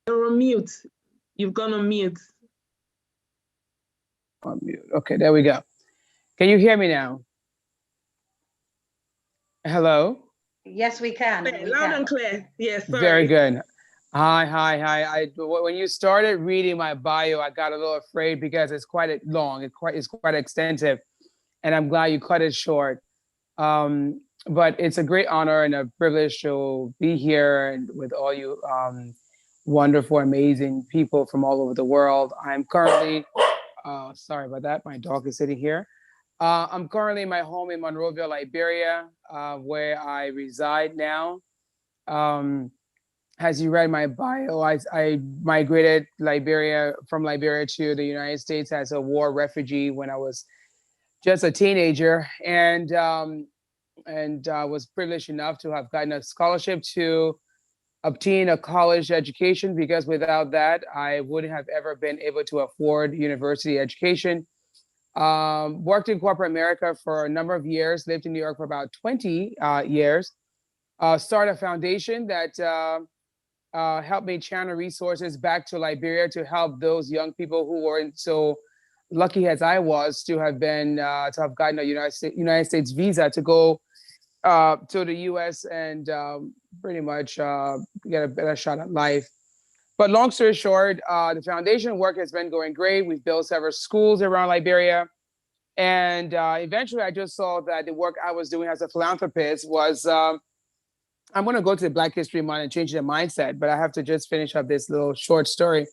You're on mute. You've gone on mute. On mute. Okay, there we go. Can you hear me now? Hello? Yes, we can. Loud and clear. Yes, sorry. Very good. Hi. When you started reading my bio, I got a little afraid because it's quite long. It's quite extensive, and I'm glad you cut it short. But it's a great honor and a privilege to be here and with all you wonderful, amazing people from all over the world. I'm currently, sorry about that, my dog is sitting here. I'm currently in my home in Monrovia, Liberia, where I reside now. As you read my bio, I migrated from Liberia to the United States as a war refugee when I was just a teenager, and was privileged enough to have gotten a scholarship to obtain a college education, because without that, I wouldn't have ever been able to afford university education. Worked in corporate America for a number of years, lived in New York for about 20 years, started a foundation that helped me channel resources back to Liberia to help those young people who weren't so lucky as I was to have gotten a United States visa to go to the US and pretty much get a better shot at life. But long story short, the foundation work has been going great. We've built several schools around Liberia. And eventually I just saw that the work I was doing as a philanthropist was, I'm going to go to the Black History Month and change the mindset, but I have to just finish up this little short story.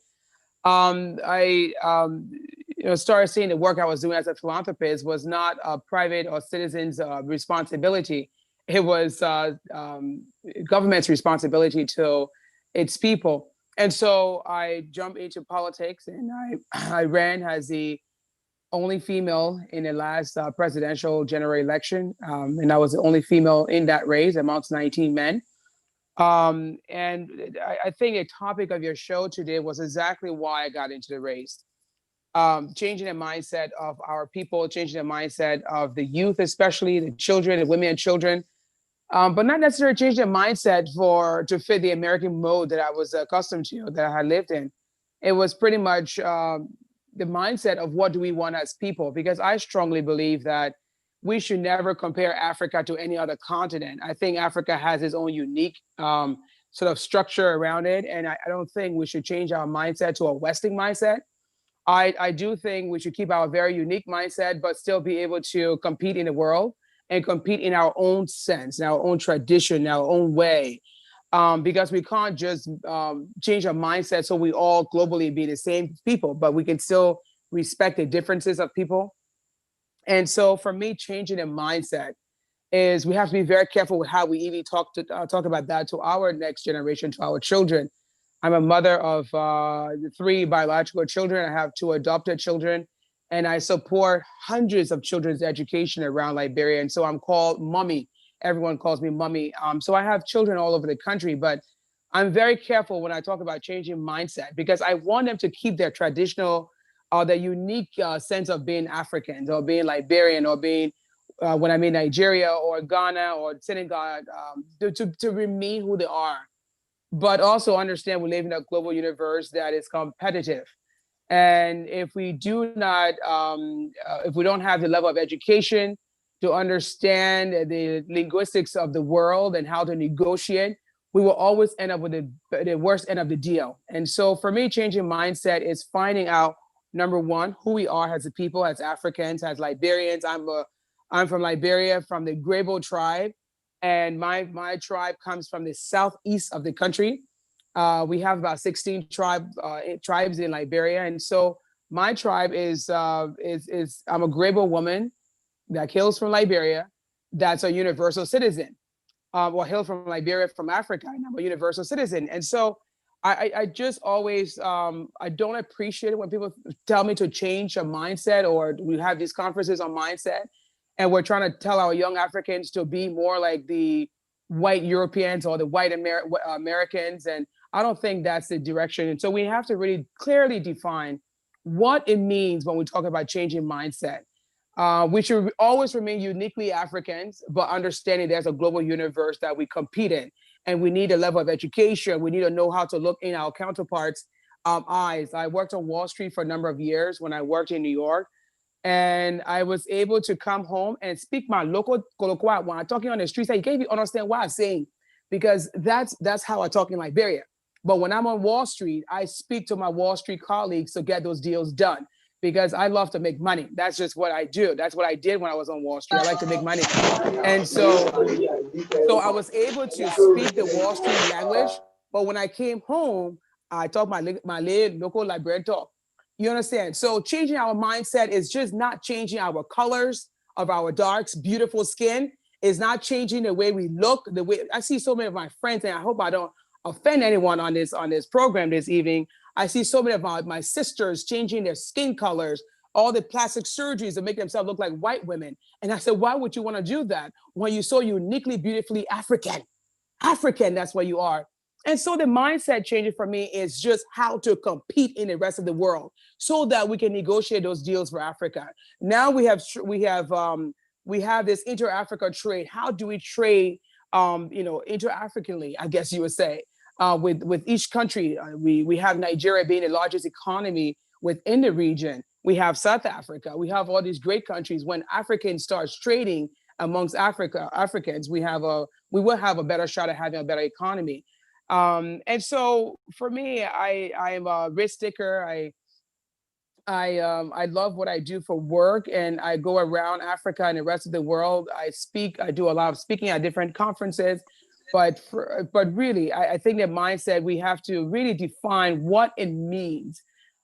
I started seeing the work I was doing as a philanthropist was not a private or citizen's responsibility. It was government's responsibility to its people. And so I jumped into politics, and I ran as the only female in the last presidential general election. And I was the only female in that race amongst 19 men. And I think the topic of your show today was exactly why I got into the race. Changing the mindset of our people, changing the mindset of the youth, especially the children, the women and children, but not necessarily change their mindset to fit the American mode that I was accustomed to, that I had lived in. It was pretty much the mindset of what do we want as people, because I strongly believe that we should never compare Africa to any other continent. I think Africa has its own unique sort of structure around it, and I don't think we should change our mindset to a Western mindset. I do think we should keep our very unique mindset, but still be able to compete in the world and compete in our own sense, in our own tradition, in our own way. because we can't just change our mindset so we all globally be the same people, but we can still respect the differences of people. And so for me, changing the mindset is we have to be very careful with how we even talk about that to our next generation, to our children. I'm a mother of 3 biological children. I have 2 adopted children, and I support hundreds of children's education around Liberia. And so I'm called mommy. Everyone calls me mommy. So I have children all over the country, but I'm very careful when I talk about changing mindset because I want them to keep their traditional or their unique sense of being Africans or being Liberian or being, when I'm in Nigeria or Ghana or Senegal, to remain who they are. But also understand we live in a global universe that is competitive. And if we do not, if we don't have the level of education to understand the linguistics of the world and how to negotiate, we will always end up with the worst end of the deal. And so for me, changing mindset is finding out, number one, who we are as a people, as Africans, as Liberians. I'm from Liberia, from the Grebo tribe. And my tribe comes from the southeast of the country. We have about 16 tribes in Liberia. And so my tribe is I'm a Grebo woman that hails from Liberia, that's a universal citizen. Or hail from Liberia, from Africa, and I'm a universal citizen. And so I just always, I don't appreciate it when people tell me to change a mindset, or we have these conferences on mindset, and we're trying to tell our young Africans to be more like the white Europeans or the white Americans. And I don't think that's the direction. And so we have to really clearly define what it means when we talk about changing mindset. We should always remain uniquely Africans, but understanding there's a global universe that we compete in. And we need a level of education. We need to know how to look in our counterparts' eyes. I worked on Wall Street for a number of years when I worked in New York. And I was able to come home and speak my local Kolokwa. When I'm talking on the streets, you can't even understand what I'm saying, because that's how I talk in Liberia. But when I'm on Wall Street, I speak to my Wall Street colleagues to get those deals done, because I love to make money. That's just what I do. That's what I did when I was on Wall Street. I like to make money. And so I was able to speak the Wall Street language. But when I came home, I talked my local Liberian talk. You understand? So changing our mindset is just not changing our colors of our darks, beautiful skin. Is not changing the way we look. The way I see so many of my friends, and I hope I don't offend anyone on this program this evening. I see so many of my sisters changing their skin colors, all the plastic surgeries to make themselves look like white women. And I said, why would you want to do that when you're so uniquely, beautifully African? African, that's what you are. And so the mindset changing for me is just how to compete in the rest of the world so that we can negotiate those deals for Africa. Now we have this inter-Africa trade. How do we trade, inter-Africanly, I guess you would say, with each country? We have Nigeria being the largest economy within the region. We have South Africa. We have all these great countries. When Africans start trading amongst Africans, we will have a better shot at having a better economy. And so for me, I'm a risk taker. I love what I do for work, and I go around Africa and the rest of the world. I do a lot of speaking at different conferences, but really, I think that mindset, we have to really define what it means.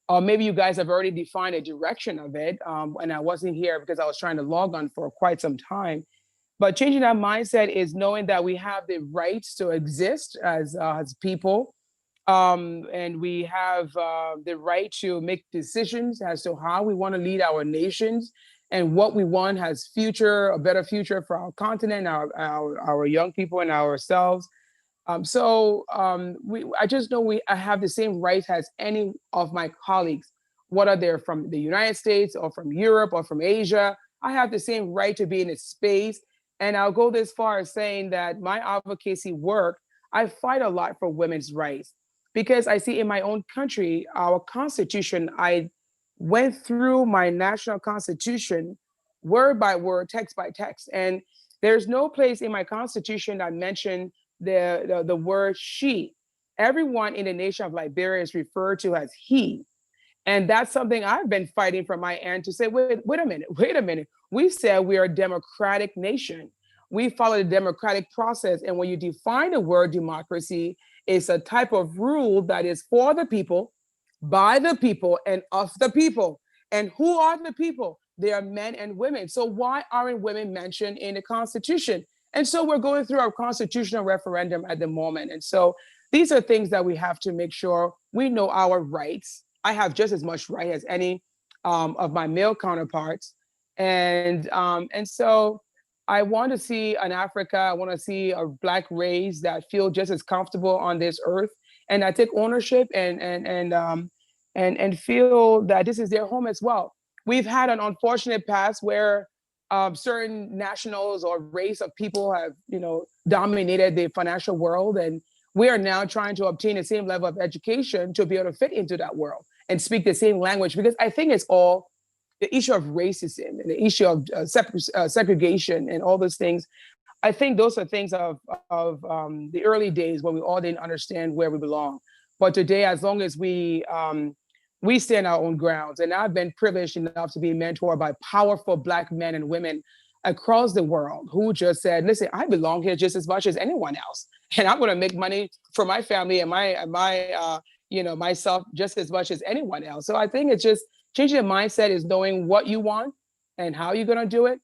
Or maybe you guys have already defined a direction of it, and I wasn't here because I was trying to log on for quite some time. But changing that mindset is knowing that we have the rights to exist as people, and we have the right to make decisions as to how we want to lead our nations and what we want as a better future for our continent, our young people, and ourselves. I just know I have the same rights as any of my colleagues, whether they're from the United States or from Europe or from Asia. I have the same right to be in a space. And I'll go this far as saying that my advocacy work, I fight a lot for women's rights, because I see in my own country, our constitution, I went through my national constitution word by word, text by text. And there's no place in my constitution that mentioned the word she. Everyone in the nation of Liberia is referred to as he. And that's something I've been fighting from my end to say, wait a minute. We said we are a democratic nation. we follow the democratic process. And when you define the word democracy, it's a type of rule that is for the people, by the people, and of the people. And who are the people? They are men and women. So why aren't women mentioned in the Constitution? And so we're going through our constitutional referendum at the moment. And so these are things that we have to make sure we know our rights. I have just as much right as any of my male counterparts. And so I want to see an Africa, I want to see a Black race that feel just as comfortable on this earth, and that take ownership and feel that this is their home as well. We've had an unfortunate past where certain nationals or race of people have, dominated the financial world, and we are now trying to obtain the same level of education to be able to fit into that world and speak the same language, because I think it's all the issue of racism and the issue of segregation and all those things. I think those are things of the early days when we all didn't understand where we belong. But today, as long as we stand our own grounds, and I've been privileged enough to be mentored by powerful Black men and women across the world who just said, listen, I belong here just as much as anyone else. And I'm going to make money for my family and myself just as much as anyone else. So I think it's just changing the mindset is knowing what you want and how you're going to do it,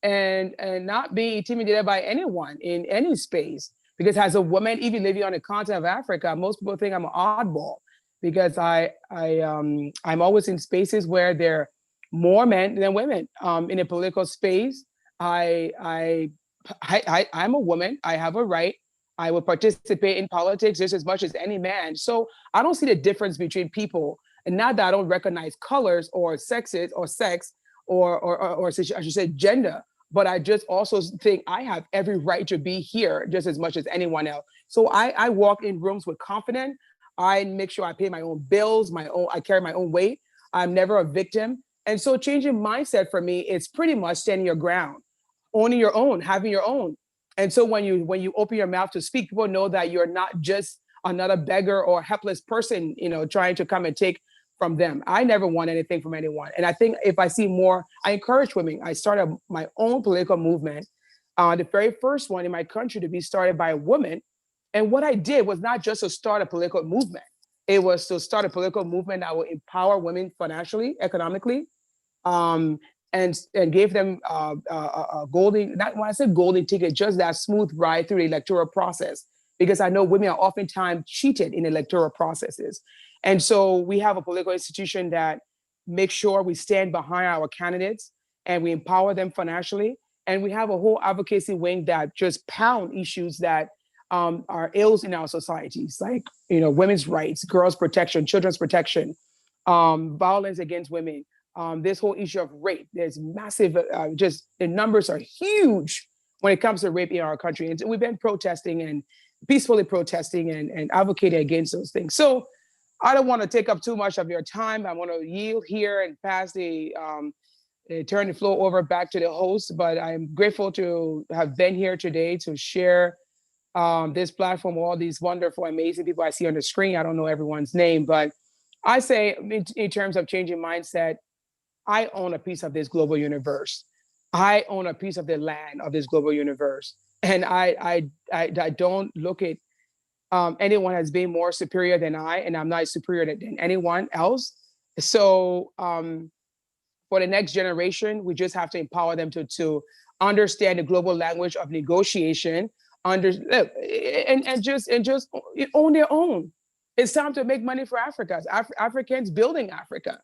and not being intimidated by anyone in any space. Because as a woman, even living on the continent of Africa, most people think I'm an oddball, because I'm always in spaces where there are more men than women. In a political space, I'm a woman. I have a right. I will participate in politics just as much as any man. So I don't see the difference between people. And not that I don't recognize colors or sexes or sex or I should say gender, but I just also think I have every right to be here just as much as anyone else. So I walk in rooms with confidence. I make sure I pay my own bills, I carry my own weight. I'm never a victim. And so changing mindset for me is pretty much standing your ground, owning your own, having your own. And so when you open your mouth to speak, people know that you're not just another beggar or helpless person, trying to come and take from them. I never want anything from anyone. And I think if I see more, I encourage women. I started my own political movement, the very first one in my country to be started by a woman. And what I did was not just to start a political movement. It was to start a political movement that will empower women financially, economically, and gave them a golden, not when I say golden ticket, just that smooth ride through the electoral process. Because I know women are oftentimes cheated in electoral processes. And so we have a political institution that makes sure we stand behind our candidates and we empower them financially. And we have a whole advocacy wing that just pound issues that are ills in our societies, like women's rights, girls' protection, children's protection, violence against women, this whole issue of rape. There's massive, just the numbers are huge when it comes to rape in our country. And so we've been protesting and peacefully protesting and advocating against those things. So I don't want to take up too much of your time. I want to yield here and pass turn the floor over back to the host, but I'm grateful to have been here today to share this platform with all these wonderful, amazing people I see on the screen. I don't know everyone's name, but I say in terms of changing mindset, I own a piece of this global universe. I own a piece of the land of this global universe. And I don't look at anyone as being more superior than I, and I'm not superior than anyone else. So for the next generation, we just have to empower them to understand the global language of negotiation, and just own their own. It's time to make money for Africa. Africans building Africa.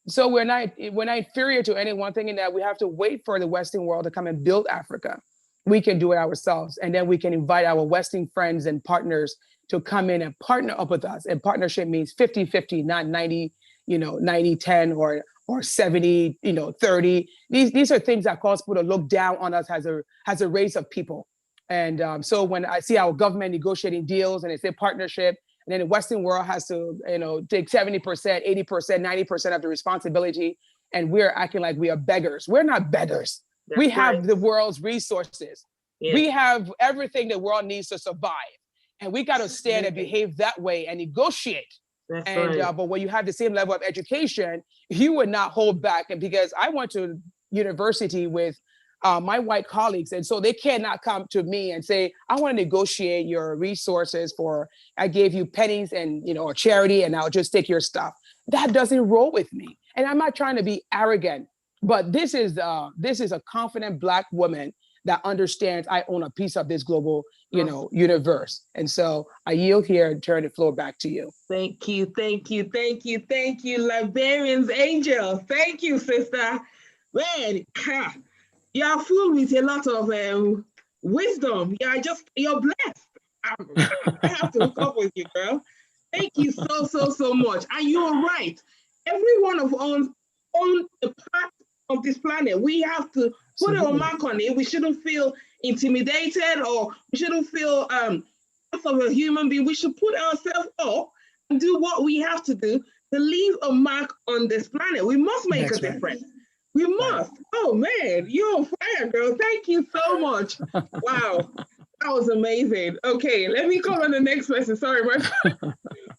So we're not inferior to anyone thinking that we have to wait for the Western world to come and build Africa. We can do it ourselves, and then we can invite our Western friends and partners to come in and partner up with us. And partnership means 50-50, not 90-10 or 70-30. These are things that cause people to look down on us as a race of people. And so when I see our government negotiating deals and they say partnership, and then the Western world has to take 70%, 80%, 90% of the responsibility, and we're acting like we are beggars. We're not beggars. That's we have right. the world's resources. Yeah. We have everything the world needs to survive. And we got to stand and behave that way and negotiate. That's And right. but when you have the same level of education, you would not hold back. And because I went to university with my white colleagues. And so they cannot come to me and say, I want to negotiate your resources for, I gave you pennies and, you know, a charity and I'll just take your stuff. That doesn't roll with me. And I'm not trying to be arrogant, but this is a confident Black woman that understands I own a piece of this global, you know, universe. And so I yield here and turn the floor back to you. Thank you, thank you, thank you, thank you, Liberians Angel. Thank you, sister. Man, you're full with a lot of wisdom. You're blessed. I have to hook up with you, girl. Thank you so much. And you're right. Every one of us on the part of this planet, we have to put a mark on it. We shouldn't feel intimidated, or we shouldn't feel less of a human being. We should put ourselves up and do what we have to do to leave a mark on this planet. We must make a difference. We must. Oh man, you're on fire, girl. Thank you so much. Wow, that was amazing. Okay, let me call on the next person. Sorry,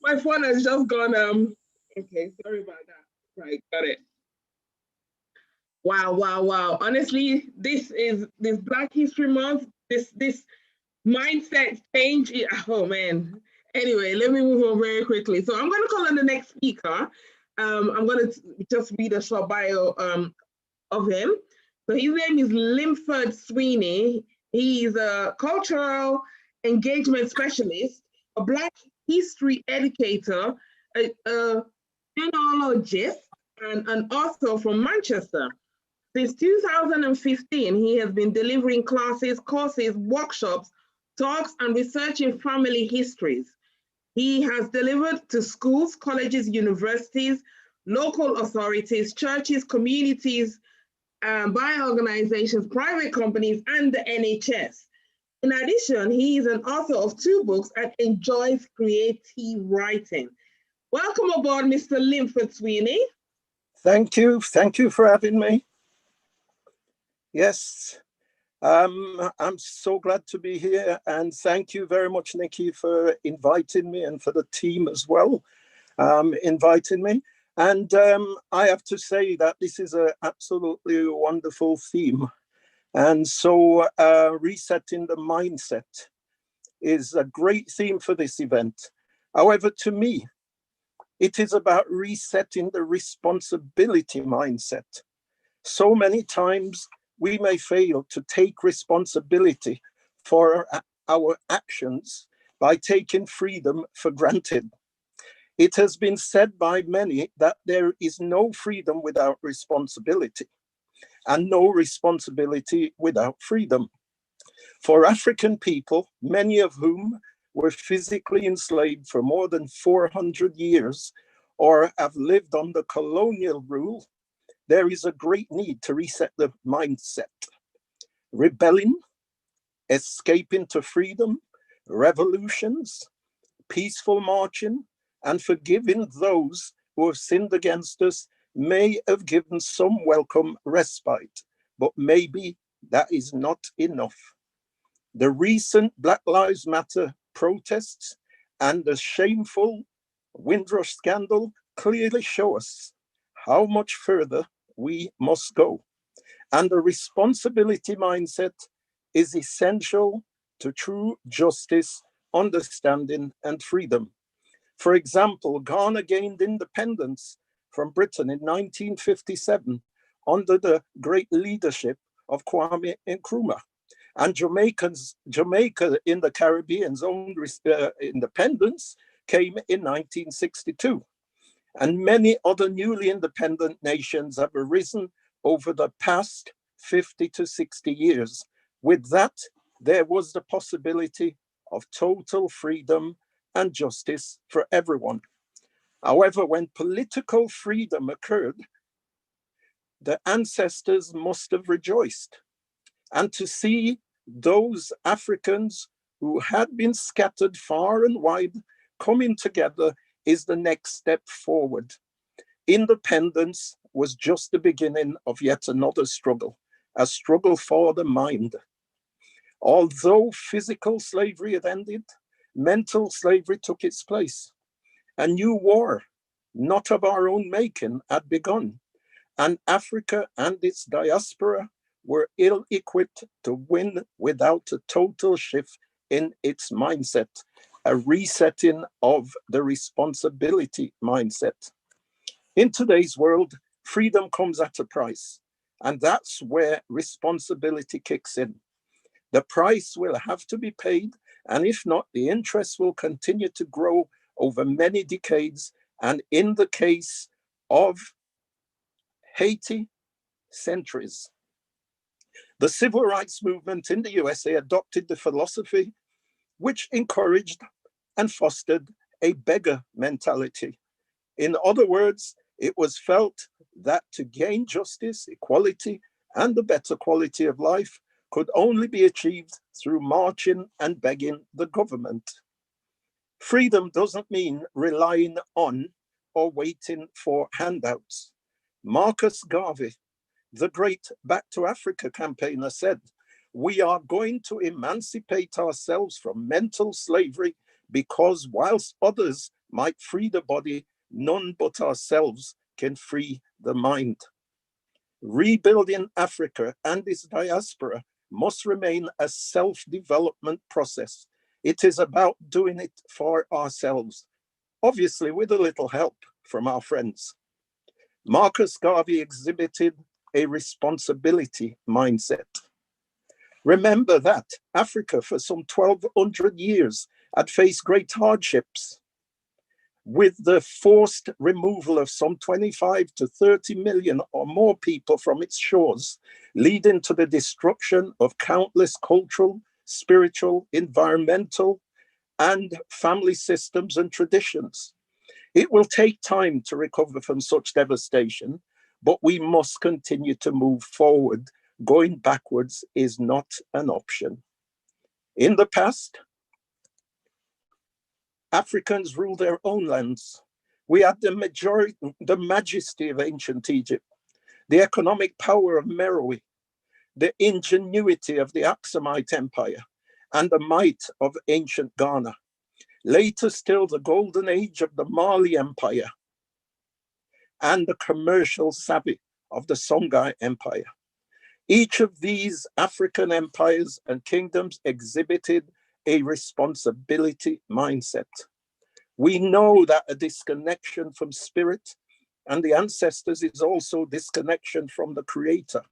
my phone has just gone. Okay, sorry about that. Right, got it. Wow. Honestly, this Black History Month, this mindset change. Oh man. Anyway, let me move on very quickly. So I'm going to call on the next speaker. I'm going to just read a short bio of him. So his name is Linford Sweeney. He's a cultural engagement specialist, a Black history educator, a genealogist, and an author from Manchester. Since 2015, he has been delivering classes, courses, workshops, talks, and researching family histories. He has delivered to schools, colleges, universities, local authorities, churches, communities, by organizations, private companies, and the NHS. In addition, he is an author of 2 books and enjoys creative writing. Welcome aboard, Mr. Linford Sweeney. Thank you for having me. Yes, I'm so glad to be here, and thank you very much, Nikki, for inviting me, and for the team as well, inviting me. And I have to say that this is an absolutely wonderful theme. And so resetting the mindset is a great theme for this event. However, to me, it is about resetting the responsibility mindset. So many times we may fail to take responsibility for our actions by taking freedom for granted. It has been said by many that there is no freedom without responsibility, and no responsibility without freedom. For African people, many of whom were physically enslaved for more than 400 years or have lived under colonial rule, there is a great need to reset the mindset. Rebelling, escaping to freedom, revolutions, peaceful marching, and forgiving those who have sinned against us may have given some welcome respite, but maybe that is not enough. The recent Black Lives Matter protests and the shameful Windrush scandal clearly show us how much further we must go. And the responsibility mindset is essential to true justice, understanding, and freedom. For example, Ghana gained independence from Britain in 1957 under the great leadership of Kwame Nkrumah. And Jamaica in the Caribbean's own independence came in 1962. And many other newly independent nations have arisen over the past 50 to 60 years. With that, there was the possibility of total freedom and justice for everyone. However, when political freedom occurred, the ancestors must have rejoiced. And to see those Africans who had been scattered far and wide coming together is the next step forward. Independence was just the beginning of yet another struggle, a struggle for the mind. Although physical slavery had ended, mental slavery took its place. A new war, not of our own making, had begun, and Africa and its diaspora were ill-equipped to win without a total shift in its mindset, a resetting of the responsibility mindset. In today's world, freedom comes at a price, and that's where responsibility kicks in. The price will have to be paid, and if not, the interest will continue to grow over many decades, and in the case of Haiti, centuries. The civil rights movement in the USA adopted the philosophy which encouraged and fostered a beggar mentality. In other words, it was felt that to gain justice, equality, and a better quality of life could only be achieved through marching and begging the government. Freedom doesn't mean relying on or waiting for handouts. Marcus Garvey, the great Back to Africa campaigner, said, "We are going to emancipate ourselves from mental slavery because whilst others might free the body, none but ourselves can free the mind." Rebuilding Africa and its diaspora must remain a self-development process. It is about doing it for ourselves, obviously with a little help from our friends. Marcus Garvey exhibited a responsibility mindset. Remember that Africa for some 1,200 years had faced great hardships, with the forced removal of some 25 to 30 million or more people from its shores, leading to the destruction of countless cultural, spiritual, environmental, and family systems and traditions. It will take time to recover from such devastation, but we must continue to move forward. Going backwards is not an option. In the past, Africans ruled their own lands. We had the majesty of ancient Egypt, the economic power of Meroe, the ingenuity of the Aksumite Empire, and the might of ancient Ghana. Later still, the golden age of the Mali Empire and the commercial savvy of the Songhai Empire. Each of these African empires and kingdoms exhibited a responsibility mindset. We know that a disconnection from spirit and the ancestors is also disconnection from the creator.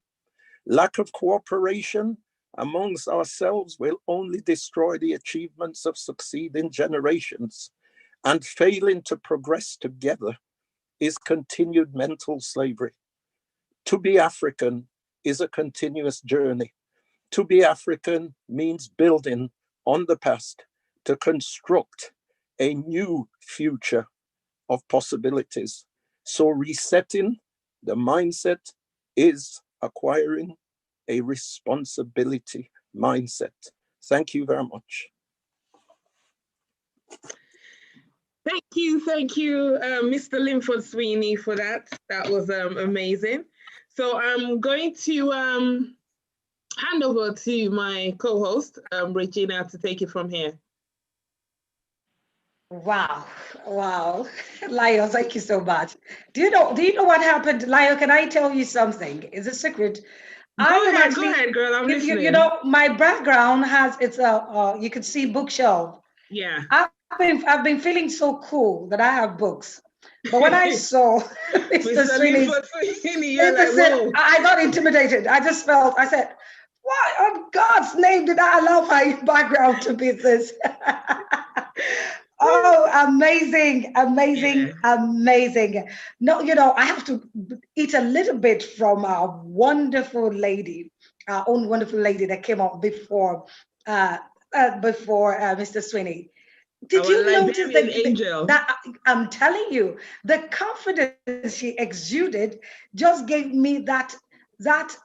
Lack of cooperation amongst ourselves will only destroy the achievements of succeeding generations, and failing to progress together is continued mental slavery. To be African is a continuous journey. To be African means building on the past to construct a new future of possibilities. So resetting the mindset is acquiring a responsibility mindset. Thank you very much. Thank you, Mr. Linford Sweeney, for that. That was amazing. So I'm going to hand over to my co-host, Regina, to take it from here. Wow. Lyle, thank you so much. Do you know what happened? Lyle, can I tell you something? It's a secret. Go ahead, girl, I'm listening. You know, my background has, it's you can see bookshelf. Yeah. I've been feeling so cool that I have books. But when I saw Mr. Sweeney, I got intimidated. I just felt, I said, why on God's name did I allow my background to be this? Oh, amazing. No, you know, I have to eat a little bit from our wonderful lady, our own wonderful lady that came up before Mr. Sweeney. Did you notice that I'm telling you, the confidence she exuded just gave me that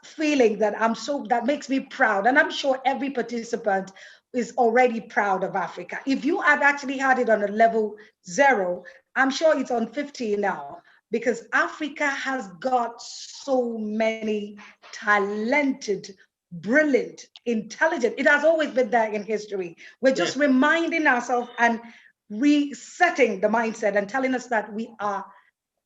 feeling that makes me proud. And I'm sure every participant is already proud of Africa. If you had actually had it on a level 0, I'm sure it's on 50 now, because Africa has got so many talented, brilliant, intelligent. It has always been there in history. We're just reminding ourselves and resetting the mindset and telling us that we are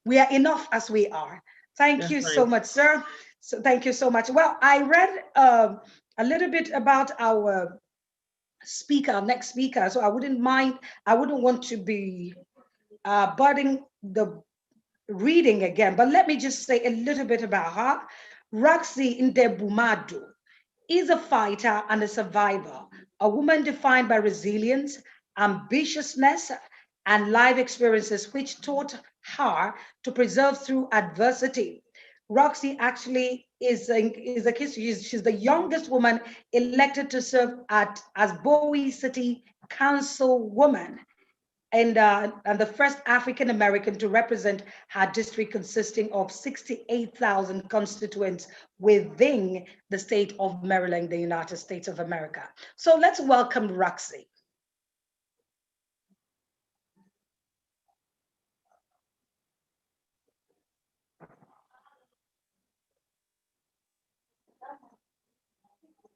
enough as we are. Thank you so much, sir. So thank you so much. Well, I read a little bit about our speaker, next speaker, so I wouldn't want to be budding the reading again, but let me just say a little bit about her. Roxy Ndebumadu is a fighter and a survivor, a woman defined by resilience, ambitiousness, and life experiences which taught her to preserve through adversity. Roxy actually she's the youngest woman elected to serve as Bowie City Council woman and the first African American to represent her district, consisting of 68,000 constituents within the state of Maryland, the United States of America. So let's welcome Roxy.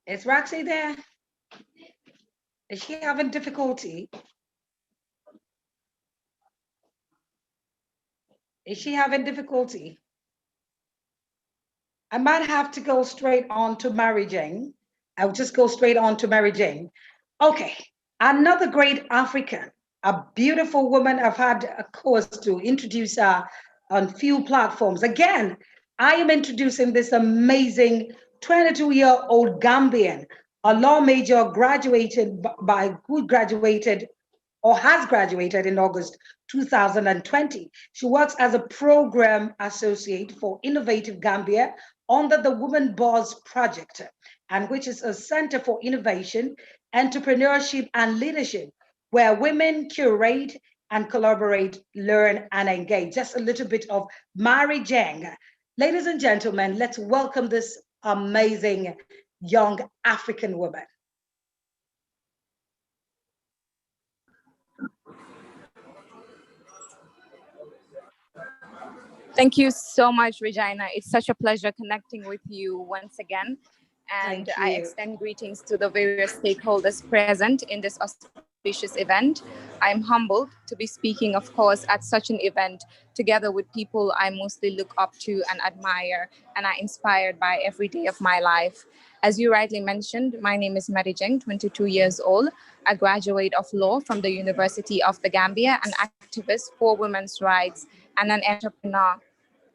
Is Roxy there? Is she having difficulty? Is she having difficulty? I might have to go straight on to Mary Jane. I'll just go straight on to Mary Jane. Okay, another great African, a beautiful woman. I've had a course to introduce her on few platforms. Again, I am introducing this amazing 22-year-old Gambian, a law major who graduated or has graduated in August 2020. She works as a program associate for Innovative Gambia under the Women Boss Project, and which is a center for innovation, entrepreneurship, and leadership, where women curate and collaborate, learn, and engage. Just a little bit of Mary Jang. Ladies and gentlemen, let's welcome this amazing young African woman. Thank you so much, Regina. It's such a pleasure connecting with you once again. And I extend greetings to the various stakeholders present in this auspicious event. I'm humbled to be speaking, of course, at such an event together with people I mostly look up to and admire and are inspired by every day of my life. As you rightly mentioned, my name is Mary Jeng, 22 years old, a graduate of law from the University of the Gambia, an activist for women's rights, and an entrepreneur.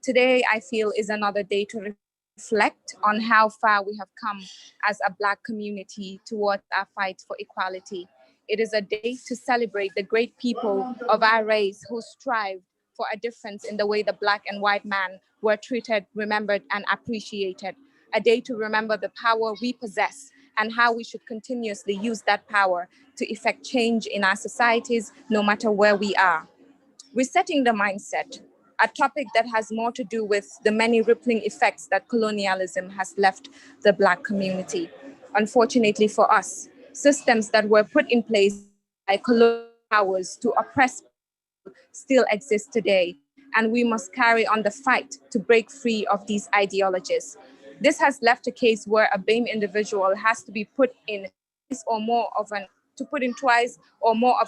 Today, I feel, is another day to reflect on how far we have come as a Black community towards our fight for equality. It is a day to celebrate the great people of our race who strived for a difference in the way the Black and white man were treated, remembered, and appreciated. A day to remember the power we possess and how we should continuously use that power to effect change in our societies, no matter where we are. Resetting the mindset, a topic that has more to do with the many rippling effects that colonialism has left the Black community. Unfortunately for us, systems that were put in place by colonial powers to oppress people still exist today, and we must carry on the fight to break free of these ideologies. This has left a case where a BAME individual has to be put in twice or more of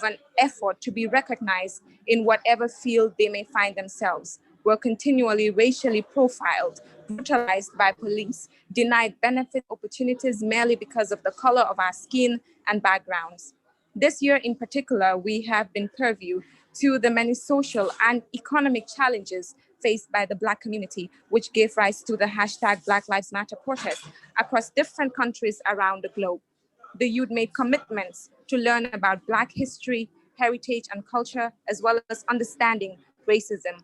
an effort to be recognized in whatever field they may find themselves. We're continually racially profiled, brutalized by police, denied benefit opportunities merely because of the color of our skin and backgrounds. This year in particular, we have been purview to the many social and economic challenges faced by the Black community, which gave rise to the hashtag Black Lives Matter protest across different countries around the globe. The youth made commitments to learn about Black history, heritage, and culture, as well as understanding racism.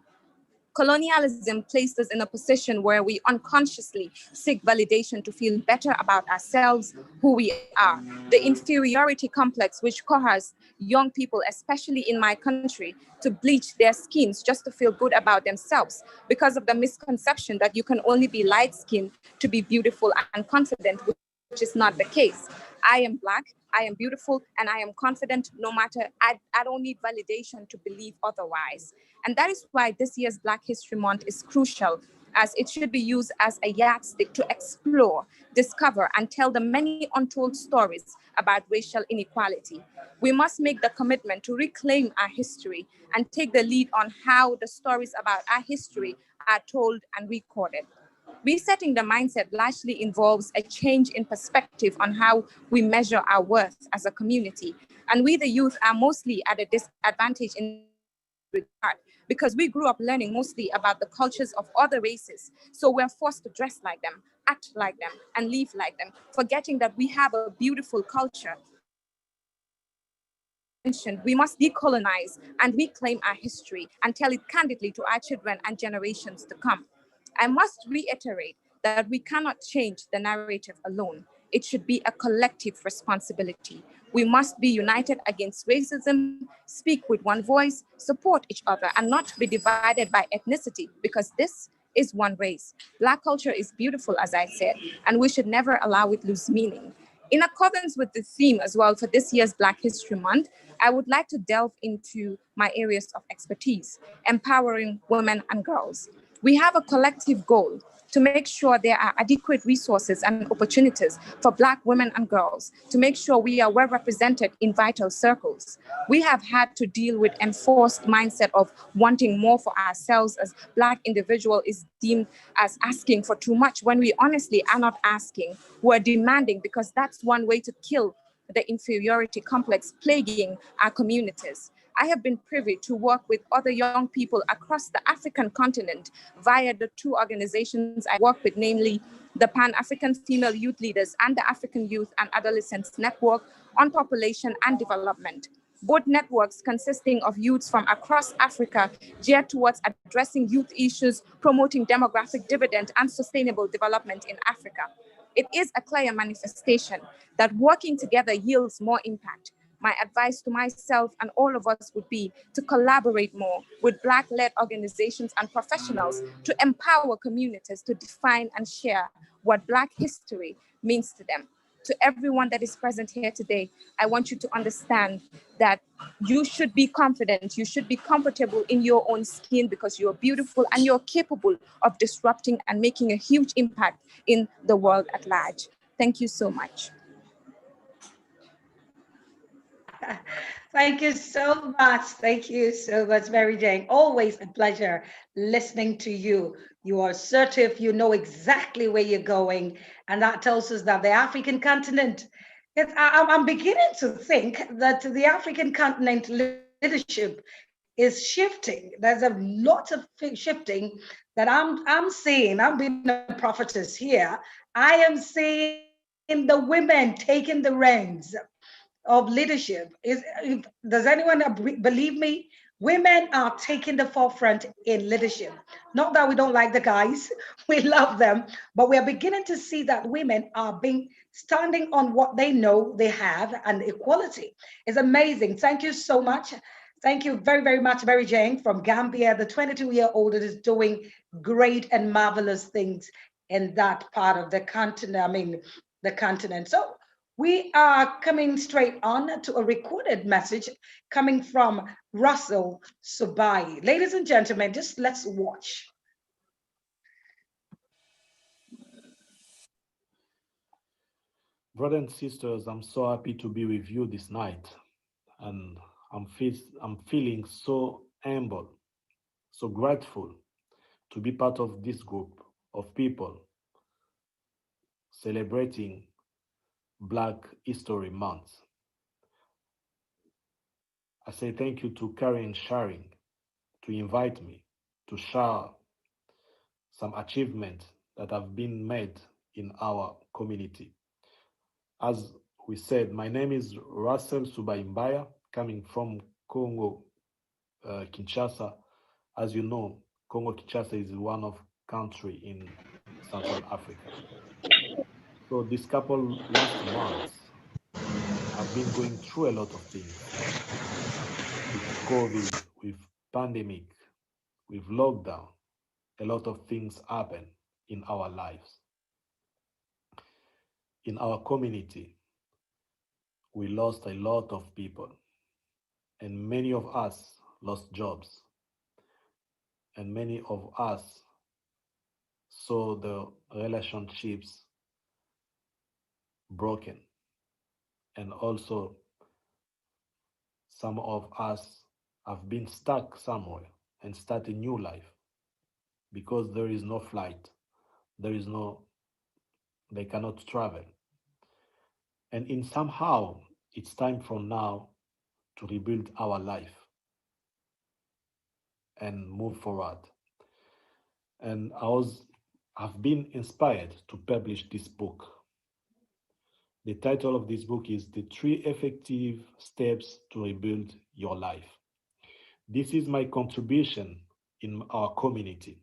Colonialism placed us in a position where we unconsciously seek validation to feel better about ourselves, who we are. The inferiority complex which causes young people, especially in my country, to bleach their skins just to feel good about themselves because of the misconception that you can only be light-skinned to be beautiful and confident, which is not the case. I am Black, I am beautiful, and I am confident no matter, I don't need validation to believe otherwise. And that is why this year's Black History Month is crucial, as it should be used as a yardstick to explore, discover, and tell the many untold stories about racial inequality. We must make the commitment to reclaim our history and take the lead on how the stories about our history are told and recorded. Resetting the mindset largely involves a change in perspective on how we measure our worth as a community. And we, the youth, are mostly at a disadvantage in regard because we grew up learning mostly about the cultures of other races. So we're forced to dress like them, act like them, and live like them, forgetting that we have a beautiful culture. We must decolonize and reclaim our history and tell it candidly to our children and generations to come. I must reiterate that we cannot change the narrative alone. It should be a collective responsibility. We must be united against racism, speak with one voice, support each other, and not be divided by ethnicity, because this is one race. Black culture is beautiful, as I said, and we should never allow it lose meaning. In accordance with the theme as well for this year's Black History Month, I would like to delve into my areas of expertise, empowering women and girls. We have a collective goal to make sure there are adequate resources and opportunities for Black women and girls, to make sure we are well represented in vital circles. We have had to deal with enforced mindset of wanting more for ourselves as Black individual is deemed as asking for too much when we honestly are not asking, we're demanding, because that's one way to kill the inferiority complex plaguing our communities. I have been privy to work with other young people across the African continent via the two organizations I work with, namely the Pan-African Female Youth Leaders and the African Youth and Adolescents Network on Population and Development. Both networks consisting of youths from across Africa geared towards addressing youth issues, promoting demographic dividend and sustainable development in Africa. It is a clear manifestation that working together yields more impact. My advice to myself and all of us would be to collaborate more with Black-led organizations and professionals to empower communities to define and share what Black history means to them. To everyone that is present here today, I want you to understand that you should be confident, you should be comfortable in your own skin because you're beautiful and you're capable of disrupting and making a huge impact in the world at large. Thank you so much. Thank you so much. Thank you so much, Mary Jane. Always a pleasure listening to you. You are assertive, you know exactly where you're going. And that tells us that the African continent, I'm beginning to think that the African continent leadership is shifting. There's a lot of shifting that I'm seeing. I'm being a prophetess here. I am seeing the women taking the reins of leadership. Does anyone believe me? Women are taking the forefront in leadership. Not that we don't like the guys, we love them, but we are beginning to see that women are standing on what they know they have, and equality is amazing. Thank you so much. Thank you very, very much, Mary Jane from Gambia. The 22-year-old is doing great and marvelous things in that part of the continent, the continent. So we are coming straight on to a recorded message coming from Russell Subai. Ladies and gentlemen, just let's watch. Brothers and sisters, I'm so happy to be with you this night. And I'm feeling so humble, so grateful to be part of this group of people celebrating Black History Month. I say thank you to Karen Sharing to invite me to share some achievements that have been made in our community. As we said, my name is Russell Subaimbaya, coming from Congo, Kinshasa. As you know, Congo Kinshasa is one of country in Central Africa. So this couple last months, I've been going through a lot of things with COVID, with pandemic, with lockdown. A lot of things happen in our lives. In our community, we lost a lot of people, and many of us lost jobs, and many of us saw the relationships broken, and also some of us have been stuck somewhere and start a new life because there is no flight, they cannot travel. And in somehow, it's time from now to rebuild our life and move forward. And I've been inspired to publish this book. The title of this book is The 3 Effective Steps to Rebuild Your Life. This is my contribution in our community.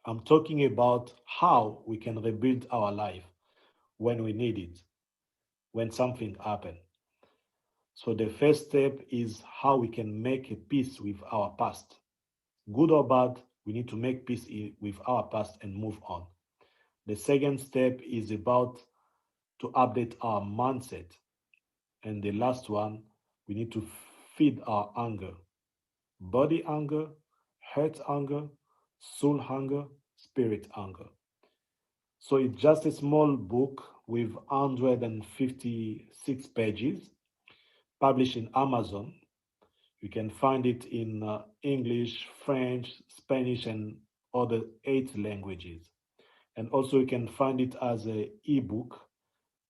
I'm talking about how we can rebuild our life when we need it, when something happens. So the first step is how we can make a peace with our past. Good or bad, we need to make peace with our past and move on. The second step is about to update our mindset. And the last one, we need to feed our hunger. Body hunger, heart hunger, soul hunger, spirit hunger. So it's just a small book with 156 pages, published in Amazon. You can find it in English, French, Spanish, and other 8 languages. And also you can find it as an ebook,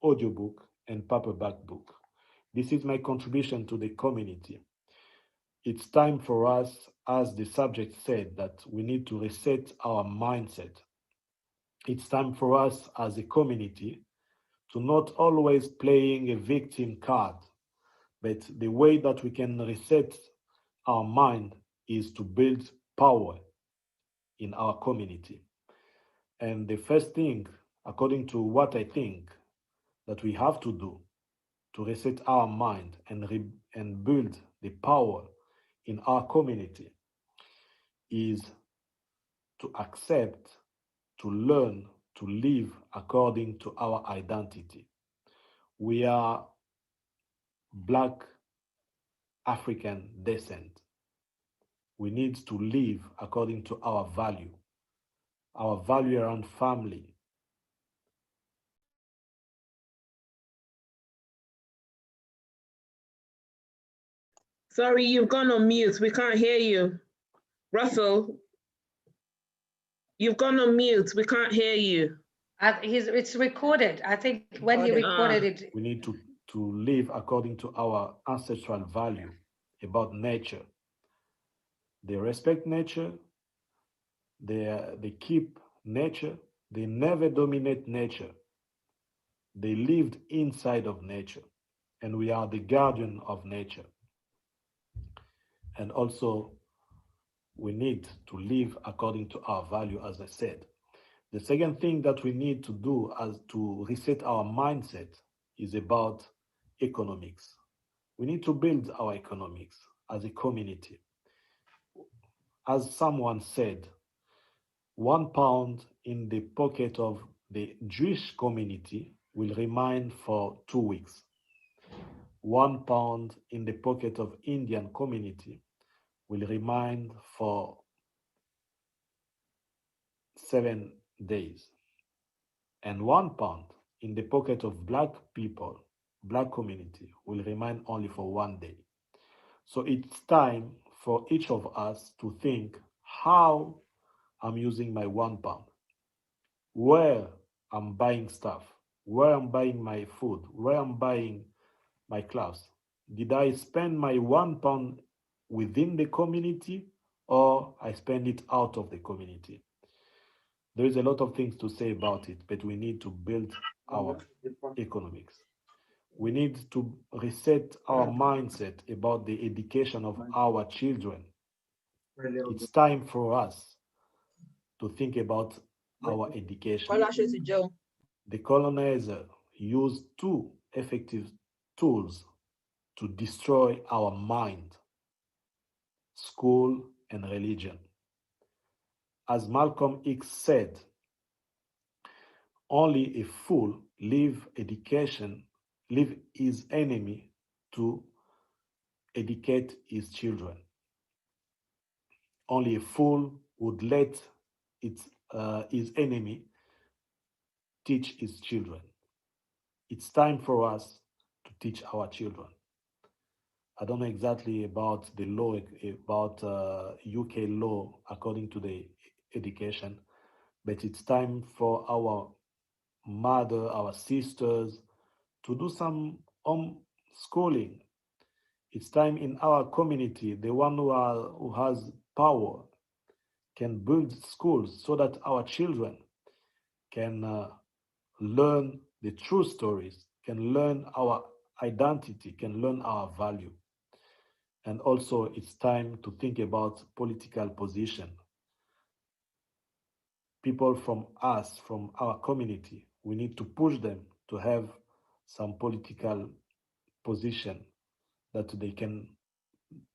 audiobook, and paperback book. This is my contribution to the community. It's time for us, as the subject said, that we need to reset our mindset. It's time for us as a community to not always playing a victim card, but the way that we can reset our mind is to build power in our community. And the first thing, according to what I think, that we have to do to reset our mind and build the power in our community is to accept, to learn, to live according to our identity. We are Black African descent. We need to live according to our value around family. Sorry, you've gone on mute. We can't hear you. Russell, you've gone on mute. We can't hear you. It's recorded. I think when he recorded it. We need to live according to our ancestral value about nature. They respect nature. They keep nature. They never dominate nature. They lived inside of nature, and we are the guardian of nature. And also, we need to live according to our value, as I said. The second thing that we need to do as to reset our mindset is about economics. We need to build our economics as a community. As someone said, £1 in the pocket of the Jewish community will remain for 2 weeks. £1 in the pocket of Indian community will remain for 7 days. And £1 in the pocket of Black people, Black community, will remain only for 1 day. So it's time for each of us to think how I'm using my £1, where I'm buying stuff, where I'm buying my food, where I'm buying my clothes. Did I spend my £1 within the community, or I spend it out of the community? There is a lot of things to say about it, but we need to build our economics. We need to reset our mindset about the education of our children. It's time for us to think about our education. The colonizer used 2 effective tools to destroy our mind: school and religion. As Malcolm X said, only a fool leave his enemy to educate his children. Only a fool would let his enemy teach his children. It's time for us to teach our children. I don't know exactly about the law, about UK law according to the education, but it's time for our mother, our sisters, to do some homeschooling. It's time in our community, the one who has power can build schools so that our children can learn the true stories, can learn our identity, can learn our value. And also it's time to think about political position. People from us, from our community, we need to push them to have some political position that they can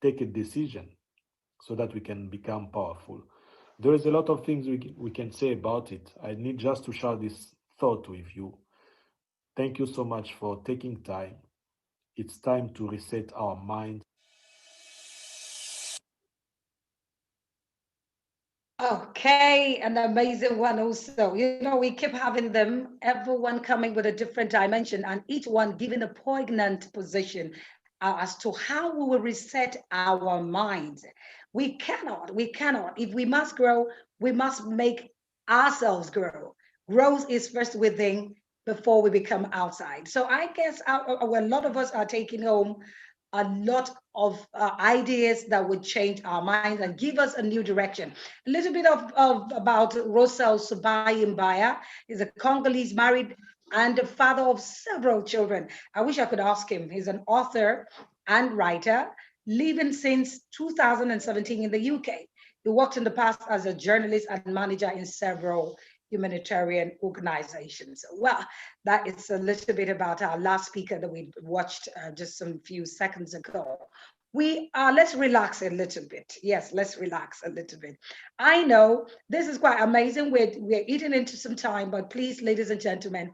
take a decision so that we can become powerful. There is a lot of things we can say about it. I need just to share this thought with you. Thank you so much for taking time. It's time to reset our mind. Okay, an amazing one also. You know, we keep having them, everyone coming with a different dimension and each one giving a poignant position as to how we will reset our minds. We cannot. If we must grow, we must make ourselves grow. Growth is first within before we become outside. So I guess a lot of us are taking home a lot of ideas that would change our minds and give us a new direction. A little bit about Rosal Subayi-Mbaya. He's a Congolese married and the father of several children. I wish I could ask him. He's an author and writer, living since 2017 in the UK. He worked in the past as a journalist and manager in several humanitarian organizations. Well, that is a little bit about our last speaker that we watched just some few seconds ago. Let's relax a little bit. Yes, let's relax a little bit. I know this is quite amazing. We're eating into some time, but please, ladies and gentlemen,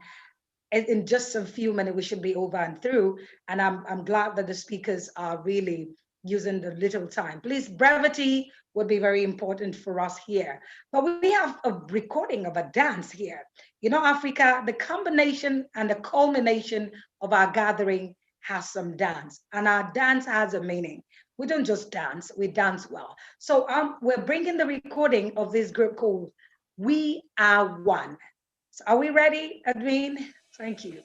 in just a few minutes, we should be over and through. And I'm glad that the speakers are really using the little time. Please, brevity would be very important for us here. But we have a recording of a dance here. You know, Africa, the combination and the culmination of our gathering has some dance, and our dance has a meaning. We don't just dance, we dance well. So we're bringing the recording of this group called We Are One. So are we ready, Adrien? Thank you.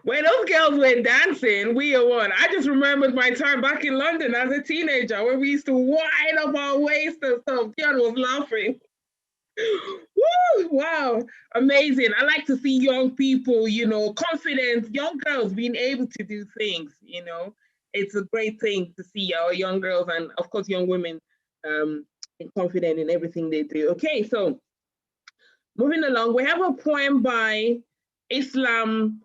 When those girls were dancing, we are one. I just remembered my time back in London as a teenager when we used to wind up our waist and stuff. Dion was laughing. Woo, wow, amazing. I like to see young people, confident, young girls being able to do things, It's a great thing to see our young girls and, of course, young women confident in everything they do. Okay, so moving along, we have a poem by Islam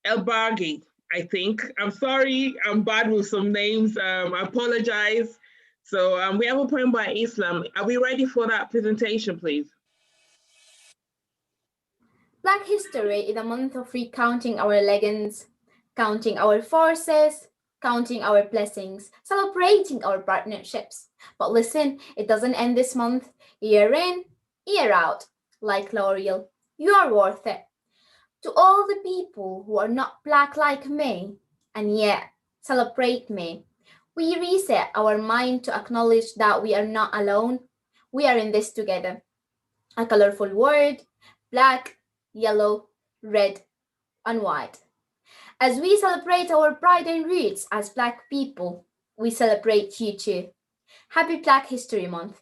El-Baghi, I think. I'm sorry, I'm bad with some names. I apologize. So we have a poem by Islam. Are we ready for that presentation, please? Black History is a month of recounting our legends, counting our forces, counting our blessings, celebrating our partnerships. But listen, it doesn't end this month. Year in, year out. Like L'Oreal, you are worth it. To all the people who are not Black like me, and yet celebrate me, we reset our mind to acknowledge that we are not alone. We are in this together. A colorful word, Black, yellow, red, and white. As we celebrate our pride and roots as Black people, we celebrate you too. Happy Black History Month.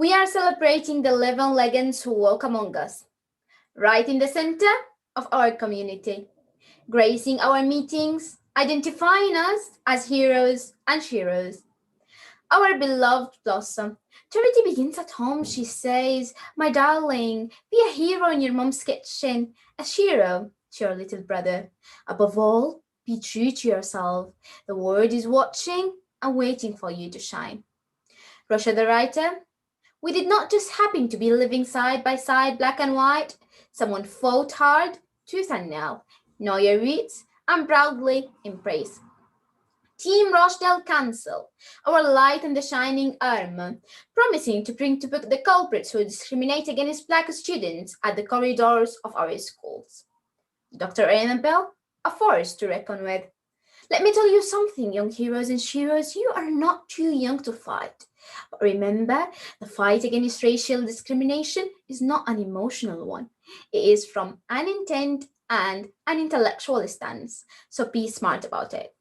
We are celebrating the 11 legends who walk among us, right in the center of our community, gracing our meetings, identifying us as heroes and sheroes. Our beloved Blossom. Charity begins at home, she says. My darling, be a hero in your mom's kitchen, a shero to your little brother. Above all, be true to yourself. The world is watching and waiting for you to shine. Russia the writer. We did not just happen to be living side by side, black and white. Someone fought hard, tooth and nail, know your roots, and proudly embrace. Team Rochdale Council, our light in the shining armor, promising to bring to book the culprits who discriminate against Black students at the corridors of our schools. Dr. Annabelle, a force to reckon with. Let me tell you something, young heroes and sheroes, you are not too young to fight. But remember, the fight against racial discrimination is not an emotional one. It is from an intent and an intellectual stance, so be smart about it.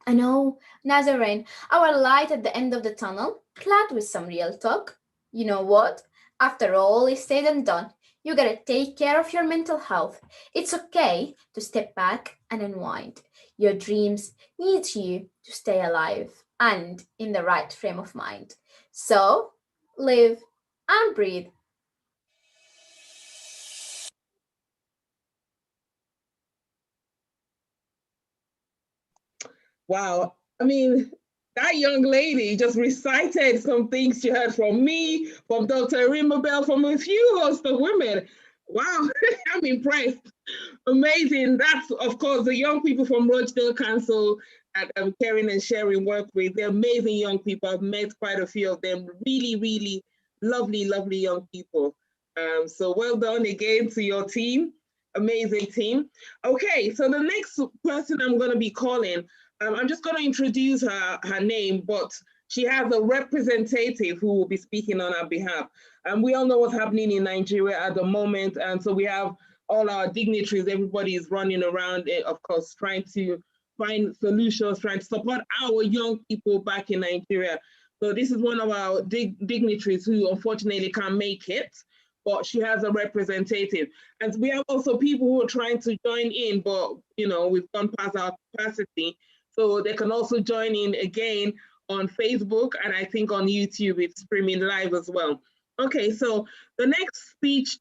I know, Nazarene, our light at the end of the tunnel, clad with some real talk. You know what? After all is said and done, you gotta take care of your mental health. It's okay to step back and unwind. Your dreams need you to stay alive and in the right frame of mind. So, live and breathe. Wow. I mean, that young lady just recited some things she heard from me, from Dr. Rimabel, from a few host of women. Wow, I'm impressed. Amazing. That's, of course, the young people from Rochdale Council that Caring and Sharing work with. They're amazing young people. I've met quite a few of them. Really, really lovely, lovely young people. So well done again to your team. Amazing team. Okay, so the next person I'm going to be calling, I'm just going to introduce her name, but she has a representative who will be speaking on her behalf. And we all know what's happening in Nigeria at the moment. And so we have all our dignitaries, everybody is running around, of course, trying to find solutions, trying to support our young people back in Nigeria. So this is one of our dignitaries who unfortunately can't make it, but she has a representative. And we have also people who are trying to join in, but you know, we've gone past our capacity. So they can also join in again on Facebook, and I think on YouTube it's streaming live as well. Okay, so the next speech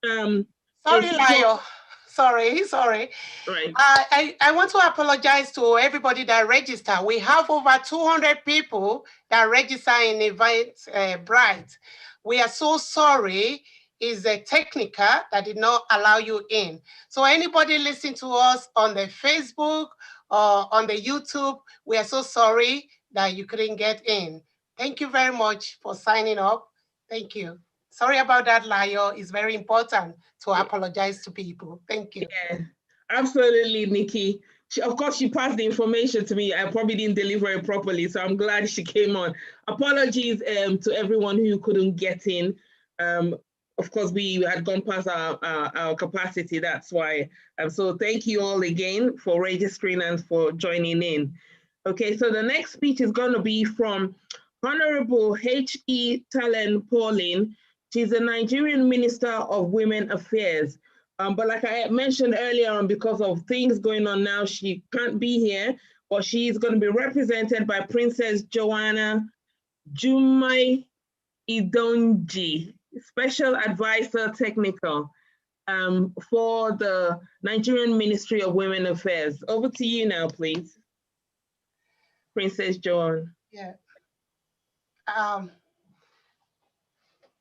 Sorry, Layo. Sorry. Right. I want to apologize to everybody that registered. We have over 200 people that register in Eventbrite. We are so sorry. It's a technical that did not allow you in. So anybody listening to us on the Facebook or on the YouTube, we are so sorry that you couldn't get in. Thank you very much for signing up. Thank you. Sorry about that, Layo. It's very important to apologize to people. Thank you. Yeah, absolutely, Nikki. Of course, she passed the information to me. I probably didn't deliver it properly, so I'm glad she came on. Apologies to everyone who couldn't get in. Of course, we had gone past our capacity, that's why. So thank you all again for registering and for joining in. Okay, so the next speech is going to be from Honorable H.E. Talen Pauline. She's the Nigerian Minister of Women Affairs. But like I mentioned earlier on, because of things going on now, she can't be here, but she's going to be represented by Princess Joanna Jumai Idonji, Special Advisor Technical for the Nigerian Ministry of Women Affairs. Over to you now, please. Princess Joan. Yeah.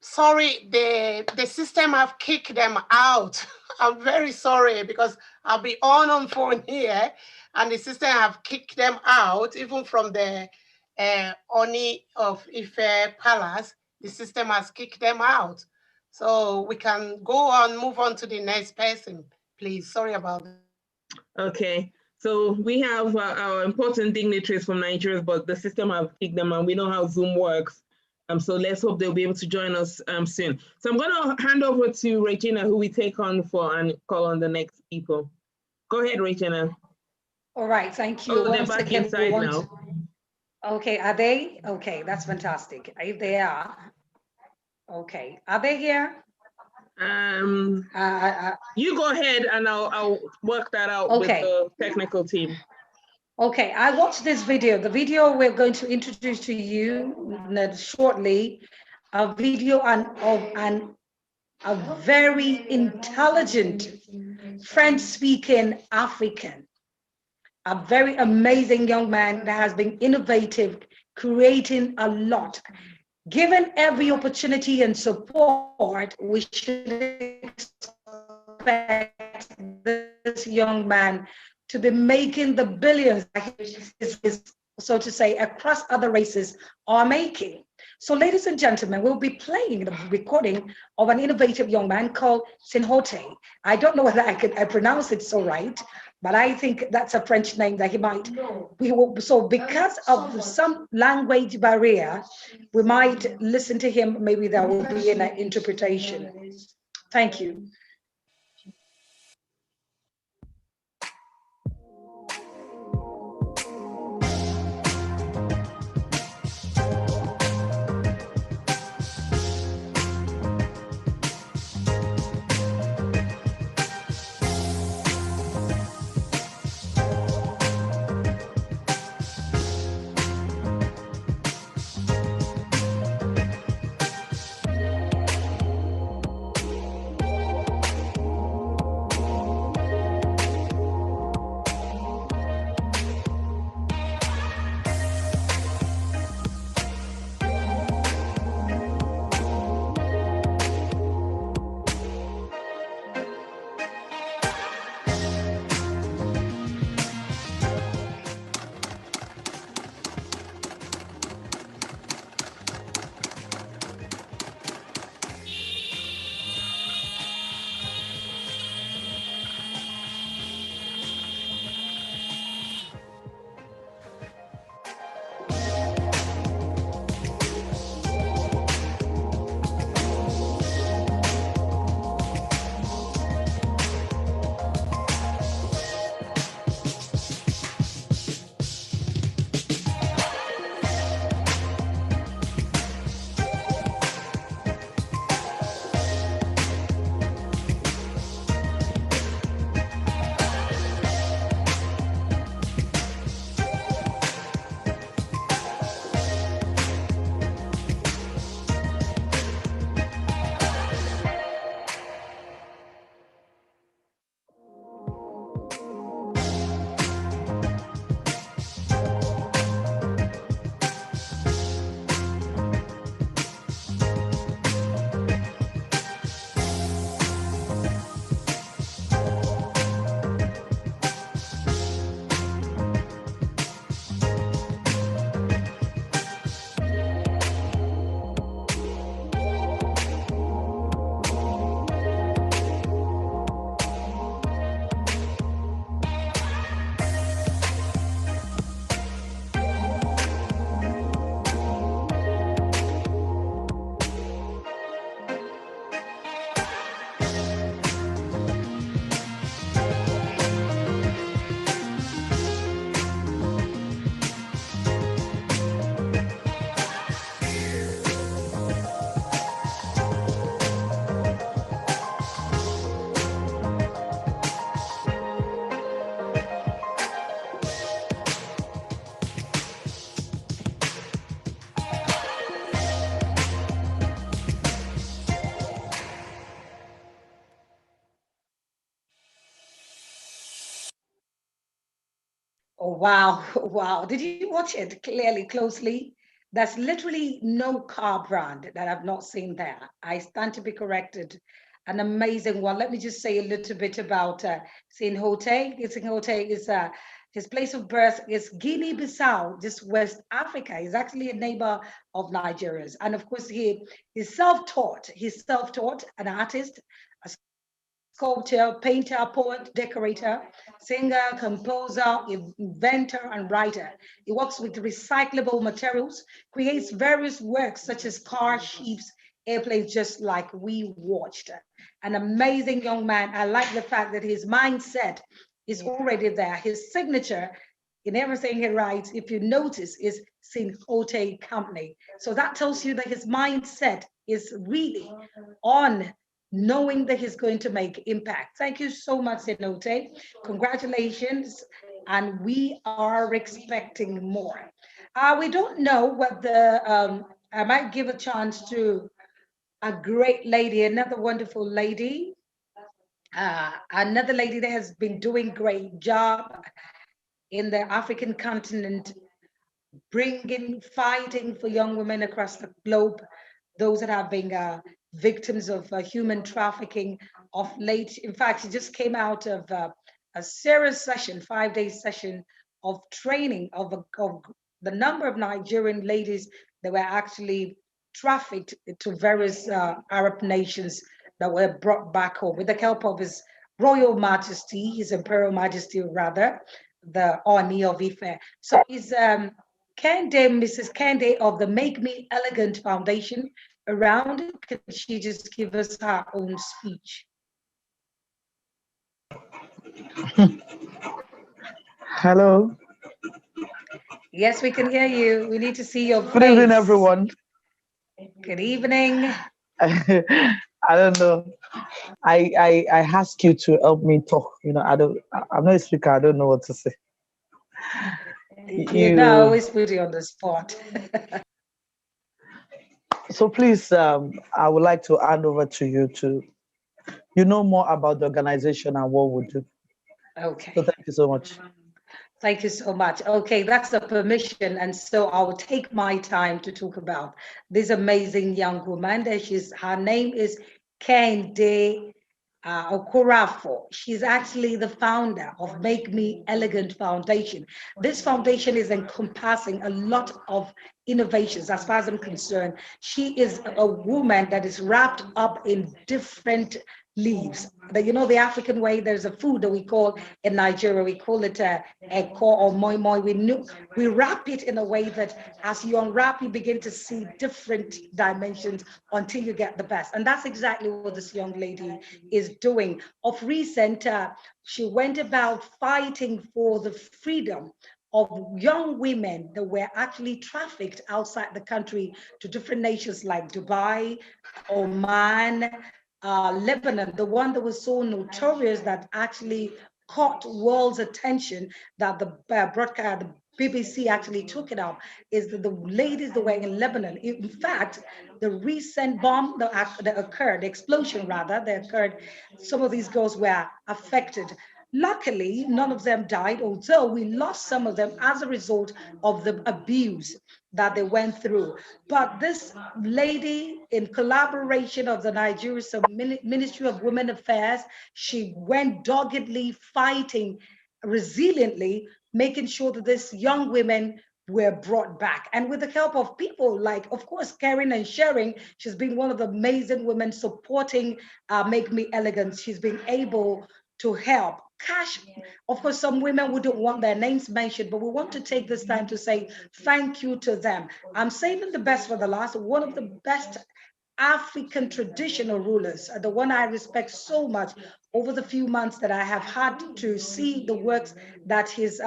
Sorry, the system have kicked them out. I'm very sorry because I'll be on phone here and the system have kicked them out, even from the Oni of Ife Palace. The system has kicked them out. So we can go on, move on to the next person, please. Sorry about that. Okay, so we have our important dignitaries from Nigeria, but the system have kicked them and we know how Zoom works. So let's hope they'll be able to join us soon. So I'm going to hand over to Regina, who we take on for and call on the next people. Go ahead, Regina. All right, thank you. Oh, they're back inside now. Okay, are they? Okay, that's fantastic. If they are. Okay, are they here? You go ahead and I'll work that out with the technical team. Okay, I watched this video. The video we're going to introduce to you shortly, a video of a very intelligent French-speaking African, a very amazing young man that has been innovative, creating a lot. Given every opportunity and support, we should expect this young man to be making the billions, so to say, across other races are making. So ladies and gentlemen, we'll be playing the recording of an innovative young man called Sinhote. I don't know whether I pronounce it so right, but I think that's a French name that he might. So because of some language barrier, we might listen to him, maybe there will be an interpretation. Thank you. Oh, wow, wow. Did you watch it clearly, closely? There's literally no car brand that I've not seen there. I stand to be corrected. An amazing one. Let me just say a little bit about Sinhote. Sinhote is his place of birth is Guinea-Bissau, just West Africa. He's actually a neighbor of Nigeria's. And of course, he's self-taught. He's self-taught, an artist, a sculptor, painter, poet, decorator, singer, composer, inventor, and writer. He works with recyclable materials, creates various works such as cars, ships, airplanes, just like we watched. An amazing young man. I like the fact that his mindset is already there. His signature in everything he writes, if you notice, is Sinhote Company. So that tells you that his mindset is really on knowing that he's going to make impact. Thank you so much, Senote. Congratulations. And we are expecting more. We don't know whether I might give a chance to a great lady, another wonderful lady, another lady that has been doing great job in the African continent, fighting for young women across the globe, those that have been victims of human trafficking of late. In fact, she just came out of a serious session, 5-day session of training of the number of Nigerian ladies that were actually trafficked to various Arab nations that were brought back home with the help of His Royal Majesty, His Imperial Majesty rather, the Oni of Ife. So is Kende, Mrs. Kende of the Make Me Elegant Foundation around? Could she just give us her own speech? Hello. Yes, we can hear you. We need to see your face. Good evening, everyone. Good evening. I don't know. I ask you to help me talk. You know, I'm not a speaker. I don't know what to say. You know, I always put you on the spot. So please, I would like to hand over to you to, know more about the organization and what we do. Okay. So thank you so much. Thank you so much. Okay, that's the permission. And so I will take my time to talk about this amazing young woman. Her name is Kende Okorafo. She's actually the founder of Make Me Elegant Foundation. This foundation is encompassing a lot of innovations as far as I'm concerned. She is a woman that is wrapped up in different leaves. The African way, there's a food that we call in Nigeria, we call it eko or moi moi. We wrap it in a way that as you unwrap, you begin to see different dimensions until you get the best. And that's exactly what this young lady is doing. Of recent, she went about fighting for the freedom of young women that were actually trafficked outside the country to different nations like Dubai, Oman, Lebanon, the one that was so notorious that actually caught world's attention, that the broadcast, the BBC actually took it up, is that the ladies that were in Lebanon. In fact, the recent bomb that occurred, the explosion rather, that occurred, some of these girls were affected. Luckily, none of them died, although we lost some of them as a result of the abuse that they went through. But this lady, in collaboration of the Nigerian Ministry of Women Affairs, she went doggedly fighting, resiliently, making sure that these young women were brought back. And with the help of people like, of course, caring and sharing, she's been one of the amazing women supporting Make Me Elegant. She's been able to help. Cash, of course, some women wouldn't want their names mentioned, but we want to take this time to say thank you to them. I'm saving the best for the last. One of the best African traditional rulers, the one I respect so much over the few months that I have had to see the works that his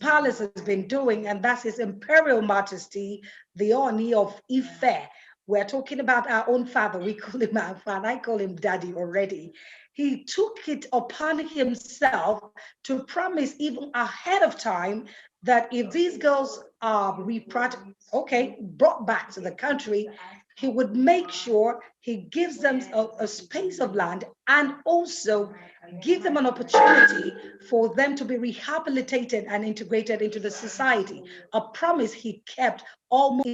palace has been doing, and that's His Imperial Majesty, the Oni of Ife. We're talking about our own father. We call him our father. I call him daddy already. He took it upon himself to promise even ahead of time that if these girls are brought back to the country, he would make sure he gives them a space of land and also give them an opportunity for them to be rehabilitated and integrated into the society. A promise he kept almost.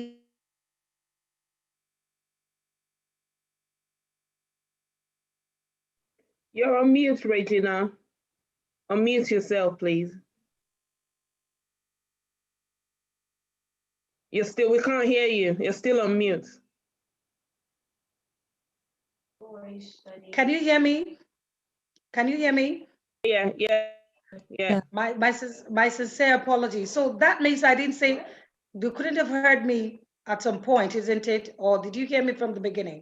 You're on mute, Regina. Unmute yourself, please. We can't hear you. You're still on mute. Can you hear me? Can you hear me? Yeah. My sincere apologies. So that means I didn't say, you couldn't have heard me at some point, isn't it? Or did you hear me from the beginning?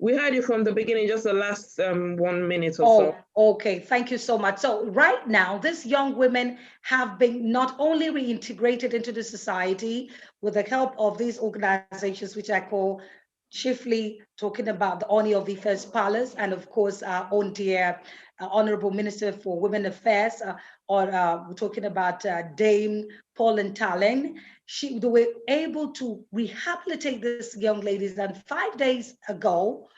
We heard you from the beginning, just the last 1 minute or so. Okay, thank you so much. So right now, these young women have been not only reintegrated into the society with the help of these organizations, which I call chiefly talking about the Oni of Ife's Palace, and of course, our own dear Honorable Minister for Women Affairs, we're talking about Dame Pauline Tallen. They were able to rehabilitate these young ladies, and 5 days ago,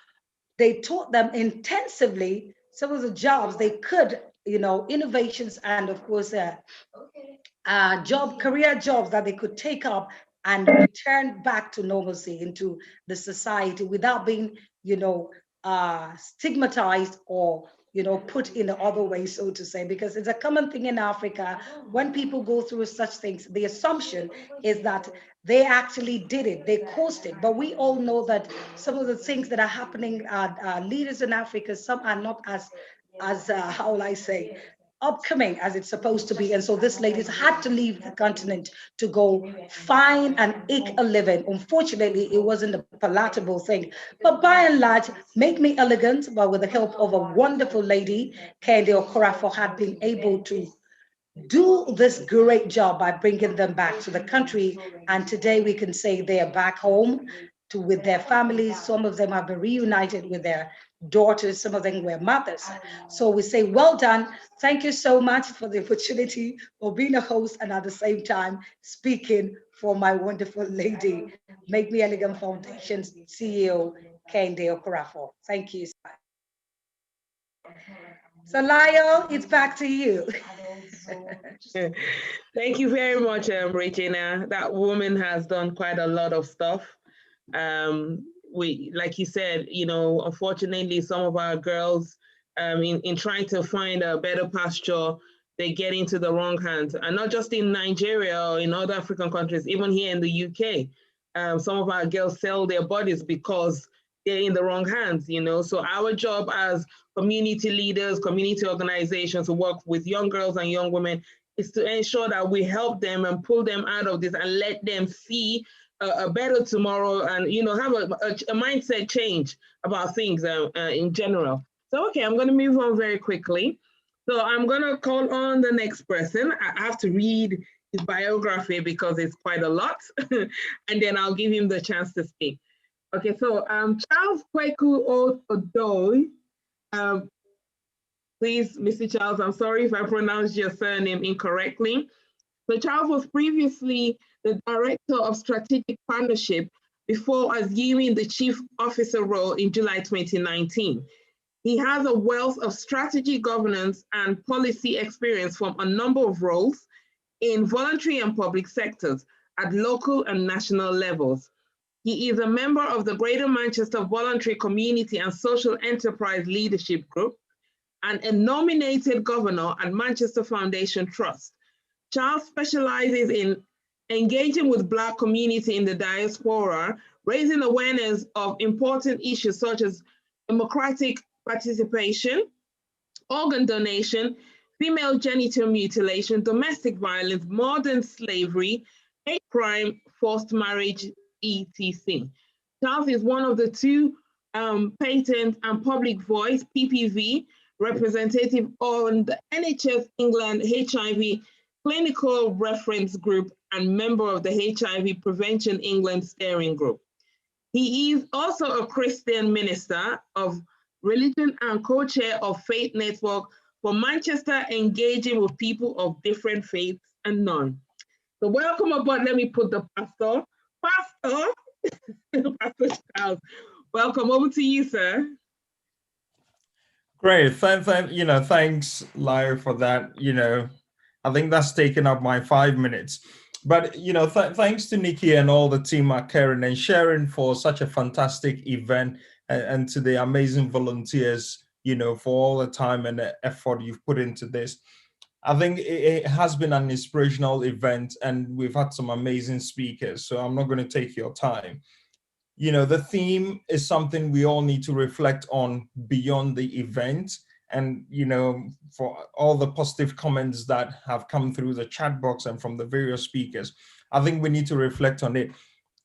they taught them intensively some of the jobs they could, innovations, and of course, career jobs that they could take up and return back to normalcy into the society without being, stigmatized or, put in the other way, so to say, because it's a common thing in Africa. When people go through such things, the assumption is that they actually did it, they caused it. But we all know that some of the things that are happening, leaders in Africa, some are not as how will I say, upcoming as it's supposed to be. And so this ladies had to leave the continent to go find and eke a living. Unfortunately, it wasn't a palatable thing, but by and large, Make Me Elegant, but with the help of a wonderful lady, Kehinde Okorafor, had been able to do this great job by bringing them back to the country. And today we can say they are back home with their families. Some of them have been reunited with their daughters, some of them were mothers. So we say, well done. Thank you so much for the opportunity of being a host and at the same time speaking for my wonderful lady, Make Me Elegant Foundation's CEO, Kehinde Okorafor. Thank you. So Lyle, it's back to you. Thank you very much, Regina. That woman has done quite a lot of stuff. Like you said, unfortunately, some of our girls, in trying to find a better pasture, they get into the wrong hands. And not just in Nigeria or in other African countries, even here in the UK, some of our girls sell their bodies because they're in the wrong hands, So our job as community leaders, community organizations who work with young girls and young women is to ensure that we help them and pull them out of this and let them see a better tomorrow and, have a mindset change about things in general. So, okay, I'm going to move on very quickly. So I'm going to call on the next person. I have to read his biography because it's quite a lot, and then I'll give him the chance to speak. Okay, so Charles Kweku Odoi. Please, Mr. Charles, I'm sorry if I pronounced your surname incorrectly. So Charles was previously the Director of Strategic Partnership before assuming the Chief Officer role in July 2019. He has a wealth of strategy, governance, and policy experience from a number of roles in voluntary and public sectors at local and national levels. He is a member of the Greater Manchester Voluntary Community and Social Enterprise Leadership Group and a nominated governor at Manchester Foundation Trust. Charles specializes in engaging with Black community in the diaspora, raising awareness of important issues such as democratic participation, organ donation, female genital mutilation, domestic violence, modern slavery, hate crime, forced marriage, etc. Charles is one of the two Patent and Public Voice, PPV, representative on the NHS England HIV Clinical Reference Group and member of the HIV Prevention England Steering Group. He is also a Christian minister of religion and co-chair of Faith Network for Manchester, engaging with people of different faiths and none. So welcome aboard. Let me put the pastor, Pastor Charles. Welcome, over to you, sir. Great, thanks, Lyle, for that. I think that's taken up my 5 minutes. But, thanks to Nikki and all the team at Karen and Sharon for such a fantastic event, and to the amazing volunteers, for all the time and the effort you've put into this. I think it has been an inspirational event, and we've had some amazing speakers, so I'm not going to take your time. The theme is something we all need to reflect on beyond the event. And, for all the positive comments that have come through the chat box and from the various speakers, I think we need to reflect on it.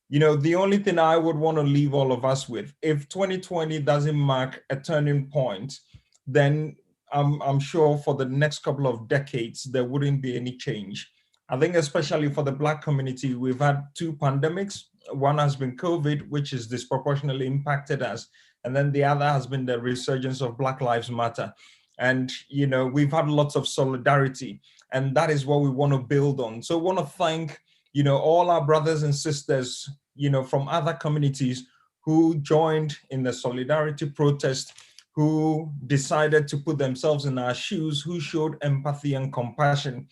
The only thing I would want to leave all of us with, if 2020 doesn't mark a turning point, then I'm sure for the next couple of decades, there wouldn't be any change. I think especially for the Black community, we've had 2 pandemics One has been COVID, which is disproportionately impacted us. And then the other has been the resurgence of Black Lives Matter. And, we've had lots of solidarity, and that is what we want to build on. So I want to thank, all our brothers and sisters, from other communities who joined in the solidarity protest, who decided to put themselves in our shoes, who showed empathy and compassion,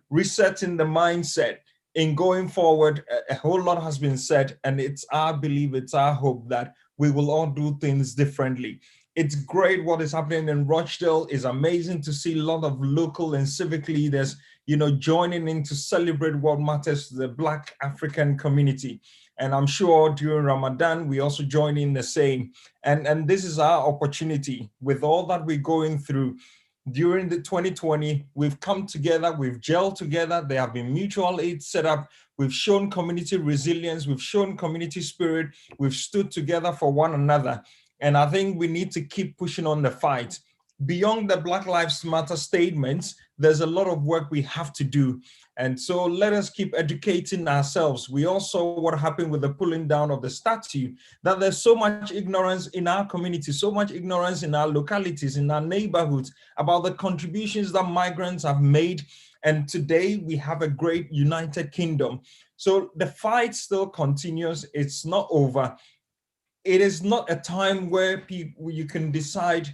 resetting the mindset. In going forward, a whole lot has been said, and it's our belief, it's our hope that we will all do things differently. It's great what is happening in Rochdale. It's amazing to see a lot of local and civic leaders, joining in to celebrate what matters to the Black African community. And I'm sure during Ramadan, we also join in the same. And this is our opportunity with all that we're going through. During the 2020, we've come together, we've gelled together, there have been mutual aid set up, we've shown community resilience, we've shown community spirit, we've stood together for one another. And I think we need to keep pushing on the fight. Beyond the Black Lives Matter statements, there's a lot of work we have to do. And so let us keep educating ourselves. We all saw what happened with the pulling down of the statue, that there's so much ignorance in our community, so much ignorance in our localities, in our neighborhoods about the contributions that migrants have made. And today we have a great United Kingdom. So the fight still continues. It's not over. It is not a time where you can decide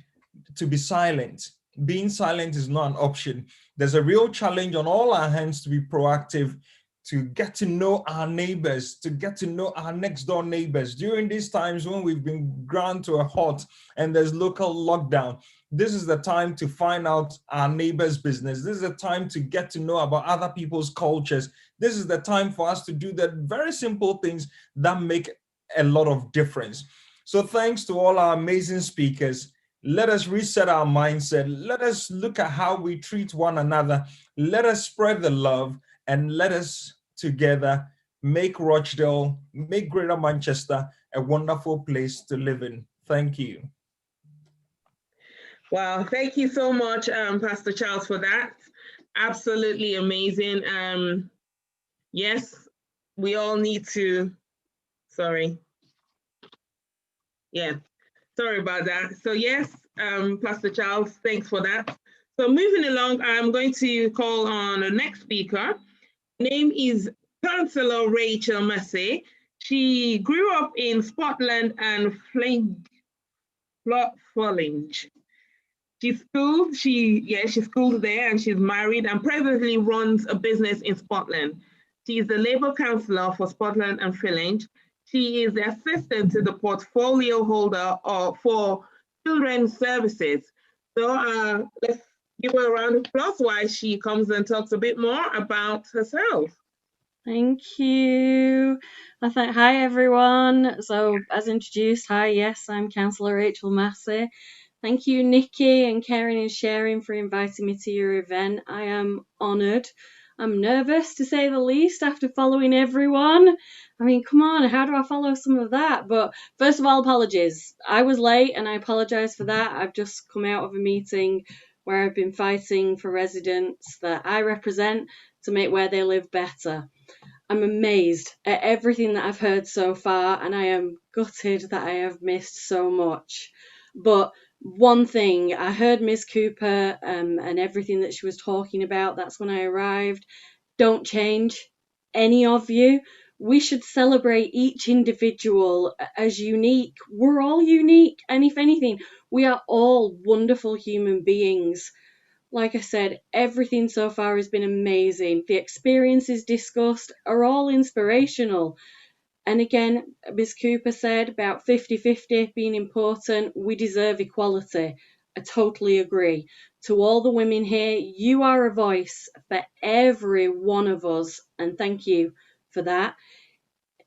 to be silent. Being silent is not an option. There's a real challenge on all our hands to be proactive, to get to know our neighbors, to get to know our next door neighbors. During these times when we've been ground to a halt and there's local lockdown, this is the time to find out our neighbors' business. This is the time to get to know about other people's cultures. This is the time for us to do the very simple things that make a lot of difference. So thanks to all our amazing speakers. Let us reset our mindset. Let us look at how we treat one another. Let us spread the love, and let us together make Rochdale, make Greater Manchester a wonderful place to live in. Thank you. Wow, thank you so much, Pastor Charles, for that. Absolutely amazing. Yes, we all need to, sorry about that. So yes, Pastor Charles, thanks for that. So moving along, I'm going to call on the next speaker. Name is Councillor Rachel Massey. She grew up in Scotland and Florlinge. She's schooled there, and she's married and presently runs a business in Scotland. She is the Labour Councillor for Scotland and Florlinge. She is the assistant to the portfolio holder for Children's Services. So let's give her a round of applause while she comes and talks a bit more about herself. Thank you. Hi, everyone. So as introduced, hi, yes, I'm Councillor Rachel Massey. Thank you, Nikki and Karen and Sharon, for inviting me to your event. I am honoured. I'm nervous, to say the least, after following everyone. I mean, come on, how do I follow some of that? But first of all, apologies. I was late and I apologise for that. I've just come out of a meeting where I've been fighting for residents that I represent to make where they live better. I'm amazed at everything that I've heard so far, and I am gutted that I have missed so much. But one thing, I heard Ms. Cooper and everything that she was talking about. That's when I arrived. Don't change, any of you. We should celebrate each individual as unique. We're all unique, and if anything, we are all wonderful human beings. Like I said, everything so far has been amazing. The experiences discussed are all inspirational. And again, Ms. Cooper said about 50-50 being important. We deserve equality. I totally agree. To all the women here, you are a voice for every one of us, and thank you for that.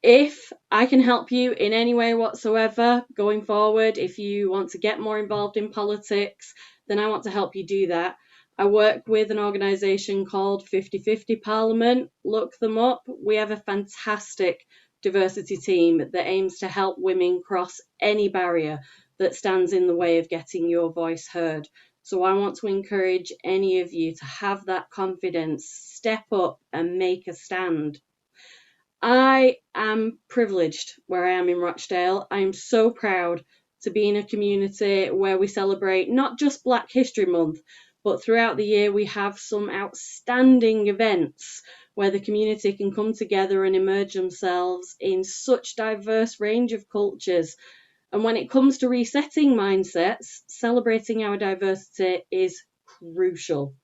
If I can help you in any way whatsoever going forward, if you want to get more involved in politics, then I want to help you do that. I work with an organisation called 50-50 Parliament. Look them up. We have a fantastic diversity team that aims to help women cross any barrier that stands in the way of getting your voice heard. So I want to encourage any of you to have that confidence, step up and make a stand. I am privileged where I am in Rochdale. I am so proud to be in a community where we celebrate not just Black History Month, but throughout the year we have some outstanding events where the community can come together and immerse themselves in such diverse range of cultures. And when it comes to resetting mindsets, celebrating our diversity is crucial.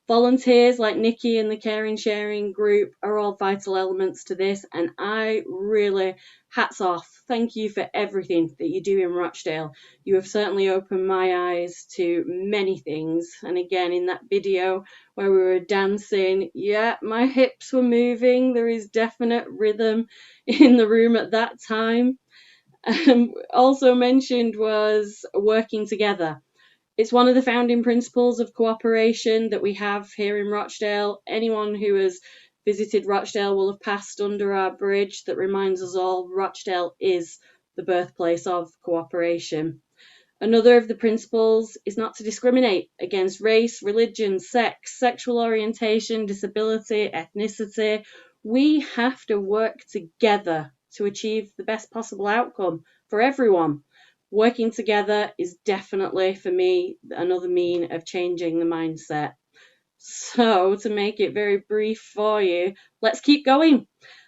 Volunteers like Nikki and the Caring Sharing group are all vital elements to this, and I really, hats off. Thank you for everything that you do in Rochdale. You have certainly opened my eyes to many things. And again, in that video where we were dancing, yeah, my hips were moving. There is definite rhythm in the room at that time. Also mentioned was working together. It's one of the founding principles of cooperation that we have here in Rochdale. Anyone who has visited Rochdale will have passed under our bridge that reminds us all Rochdale is the birthplace of cooperation. Another of the principles is not to discriminate against race, religion, sex, sexual orientation, disability, ethnicity. We have to work together to achieve the best possible outcome for everyone. Working together is definitely, for me, another mean of changing the mindset. So, to make it very brief for you, let's keep going.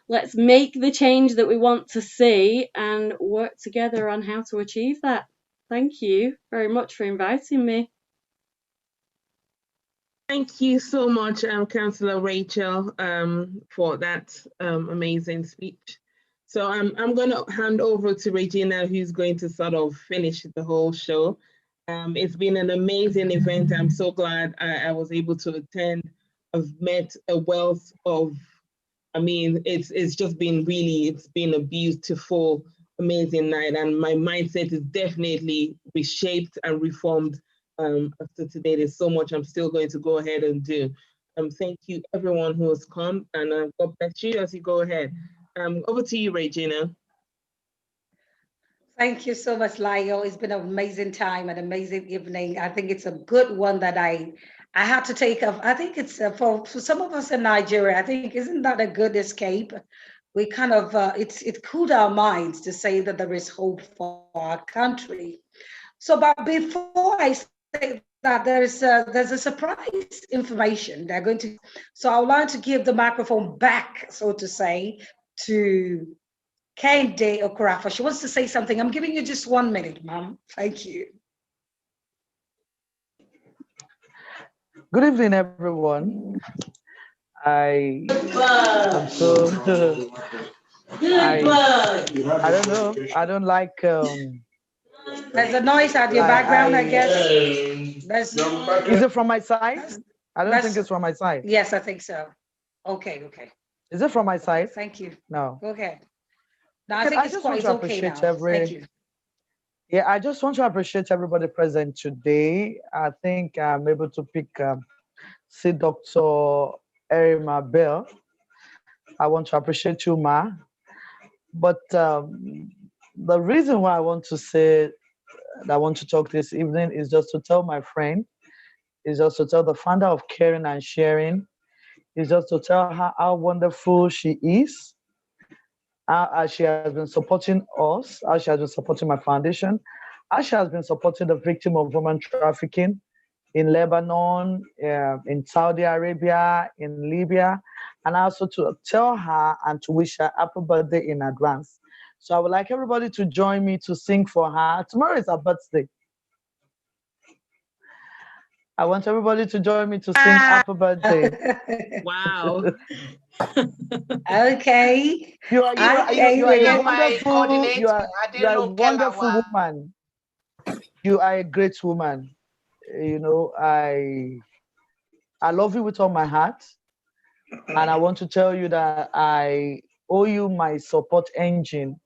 Let's make the change that we want to see and work together on how to achieve that. Thank you very much for inviting me. Thank you so much, Councillor Rachel, for that amazing speech. So I'm going to hand over to Regina, who's going to sort of finish the whole show. It's been an amazing event. I'm so glad I was able to attend. I've met a wealth of, I mean, it's just been really, it's been a beautiful, amazing night. And my mindset is definitely reshaped and reformed after today. There's so much I'm still going to go ahead and do. Thank you everyone who has come, and God bless you as you go ahead. Over to you, Regina. Thank you so much, Lyle. It's been an amazing time, an amazing evening. I think it's a good one that I had to take off. I think it's for some of us in Nigeria, I think, isn't that a good escape? We kind of, it cooled our minds to say that there is hope for our country. So, but before I say that, there's a surprise information they're going to, so I would like to give the microphone back, so to say, to Kehinde Okorafor. She wants to say something. I'm giving you just 1 minute, ma'am. Thank you. Good evening, everyone. I am so I don't know. I don't like There's a noise at your background, I guess. Is it from my side? I don't think it's from my side. Yes, I think so. Okay, okay. Is it from my side? Thank you. No. Go ahead. No, I think it's quite okay now. Thank you. Yeah, I just want to appreciate everybody present today. I think I'm able to pick see Dr. Erima Bell. I want to appreciate you, Ma. But the reason why I want to say that I want to talk this evening is just to tell my friend, is just to tell the founder of Caring and Sharing, is just to tell her how wonderful she is, how she has been supporting us, how she has been supporting my foundation, how she has been supporting the victim of women trafficking in Lebanon, in Saudi Arabia, in Libya, and also to tell her and to wish her happy birthday in advance. So I would like everybody to join me to sing for her. Tomorrow is her birthday. I want everybody to join me to sing happy birthday. Wow. Okay. You are a wonderful woman. You are a great woman. You know, I love you with all my heart. And I want to tell you that I owe you my support engine.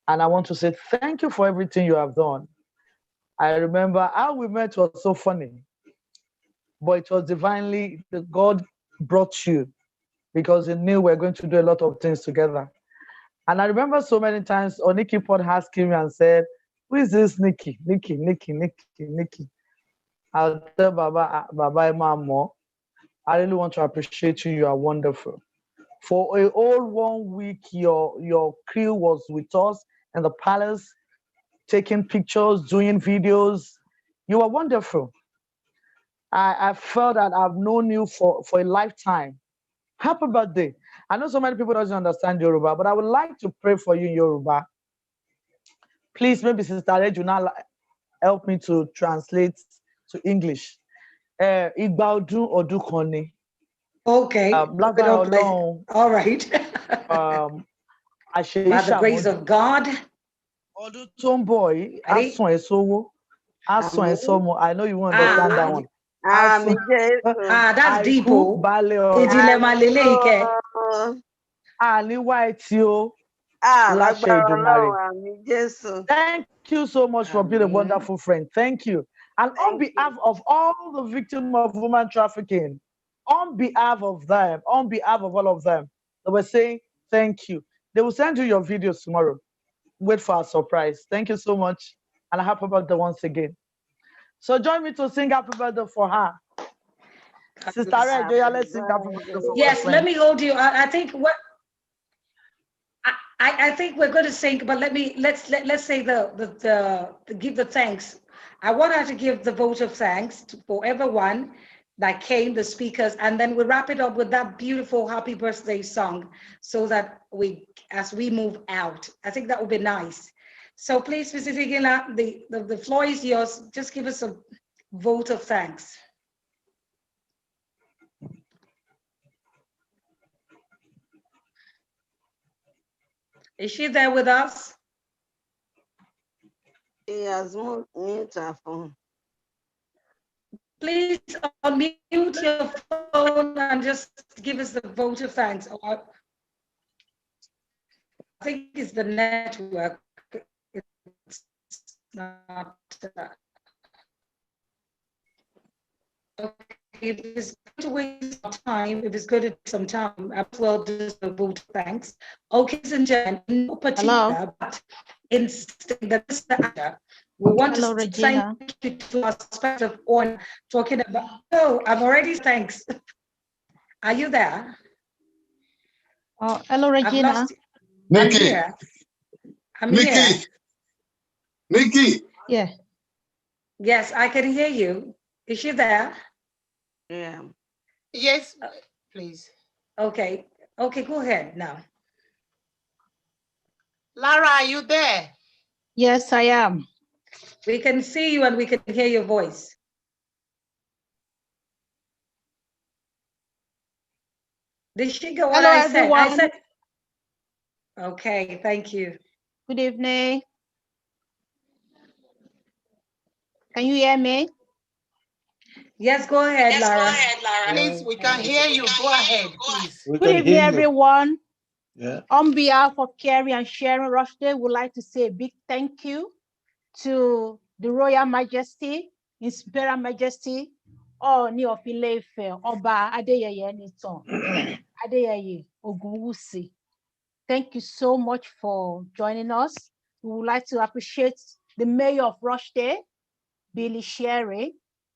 And I want to say thank you for everything you have done. I remember how we met was so funny, but it was divinely that God brought you because he knew we were going to do a lot of things together. And I remember so many times Nikki Pod asking me and said, who is this Nikki? Nikki. I'll tell Baba Mamo, I really want to appreciate you. You are wonderful. For a whole 1 week, your crew was with us in the palace, taking pictures, doing videos. You were wonderful. I felt that I've known you for a lifetime. Happy birthday. I know so many people doesn't understand Yoruba, but I would like to pray for you in Yoruba. Please, maybe Sister Rejuna help me to translate to English. Igba ọdún ọdún kan ni. Okay. Lágbára Ọlọ́run. All right. By the grace of God. Ọdún tó ń bọ̀ yìí, á sàn ẹ́ sówó, á sàn ẹ́ sọ́mọ. I know you won't understand that one. That's deep. Ìdílé máa lélẹ̀ ìkẹ́. Àníwá ẹtì o. Láṣẹ Èdùmàrè. Thank you so much for being a wonderful friend. Thank you. And on behalf of all the victims of human trafficking, on behalf of them, on behalf of all of them, they were saying thank you. They will send you your videos tomorrow. Wait for a surprise. Thank you so much. And happy birthday once again. So join me to sing happy birthday for her. Sister Red, let's sing happy birthday for her. Yes, let me hold you. I think what I think we're going to sing, but let's say the give the thanks. I want her to give the vote of thanks for everyone that came, the speakers, and then we wrap it up with that beautiful happy birthday song, so that as we move out, I think that would be nice. So please, Mrs. Igila, the floor is yours. Just give us a vote of thanks. Is she there with us? He has muted her phone. Please unmute your phone and just give us the vote of thanks. I think it's the network. It's not. Okay, if it's going to waste some time, if it's going to take some time, as well just the vote of thanks. Okay, ladies and gentlemen, no particular, but in the we want to thank you to our special on talking about. Oh, I'm already thanks. Are you there? Oh, hello, Regina. Nikki. I'm here. Nikki. Yeah. Yes, I can hear you. Is she there? Yeah. Yes, please. Okay. Okay, go ahead now. Lara, are you there? Yes, I am. We can see you and we can hear your voice. Did she go? Hello, I everyone. said. Okay, thank you. Good evening. Can you hear me? Yes, go ahead, Lara. Please, we can hear you. Go ahead, please. Good evening, everyone. Yeah. On behalf of Kerry and Sharon Rushdie, we'd like to say a big thank you to the Royal Majesty, His Imperial Majesty, Ọọ̀ni of Ile-Ife, Ọba Adéyẹyè Ẹnìtàn, Adéyẹyè Ògúnwùsì. Thank you so much for joining us. We would like to appreciate the Mayor of Rushdie, Billy Sherry.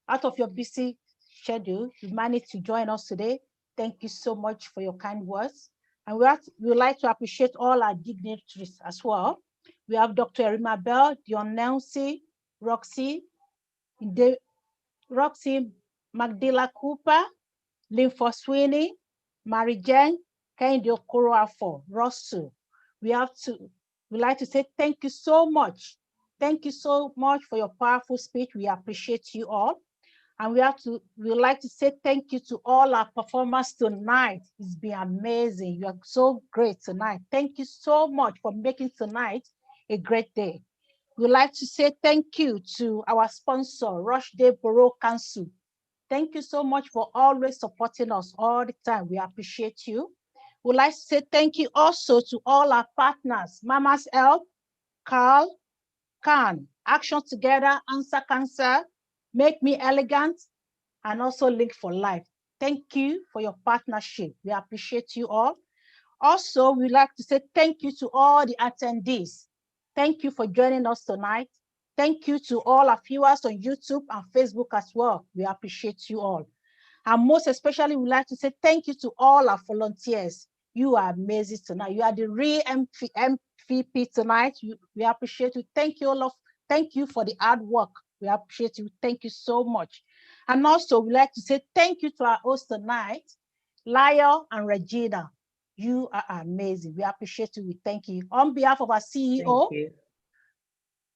Out of your busy schedule, you managed to join us today. Thank you so much for your kind words. And we would like to appreciate all our dignitaries as well. We have Dr. Erima Bell, Dion Nancy, Roxy Magdala Cooper, Linford Sweeney, Mary Jane, Kehinde Okoroafo, Russell. We'd like to say thank you so much. Thank you so much for your powerful speech. We appreciate you all. And we'd like to say thank you to all our performers tonight. It's been amazing. You are so great tonight. Thank you so much for making tonight a great day. We'd like to say thank you to our sponsor, Rushdie Borough Council. Thank you so much for always supporting us all the time. We appreciate you. We'd like to say thank you also to all our partners, Mama's Help, Carl, Can, Action Together, Answer Cancer, Make Me Elegant, and also Link for Life. Thank you for your partnership. We appreciate you all. Also, we'd like to say thank you to all the attendees. Thank you for joining us tonight. Thank you to all our viewers on YouTube and Facebook as well. We appreciate you all. And most especially, we'd like to say thank you to all our volunteers. You are amazing tonight. You are the real MVP tonight. We appreciate you. Thank you, all of. Thank you for the hard work. We appreciate you. Thank you so much. And also, we'd like to say thank you to our host tonight, Lyle and Regina. You are amazing. We appreciate you. We thank you. On behalf of our CEO,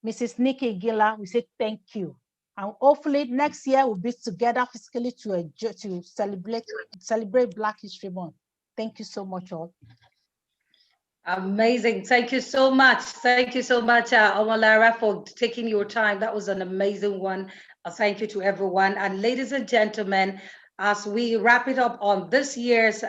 Mrs. Nikki Gilla, we say thank you. And hopefully next year we'll be together physically to celebrate Black History Month. Thank you so much, all. Amazing. Thank you so much. Thank you so much, Omolara, for taking your time. That was an amazing one. Thank you to everyone. And ladies and gentlemen, as we wrap it up on this year's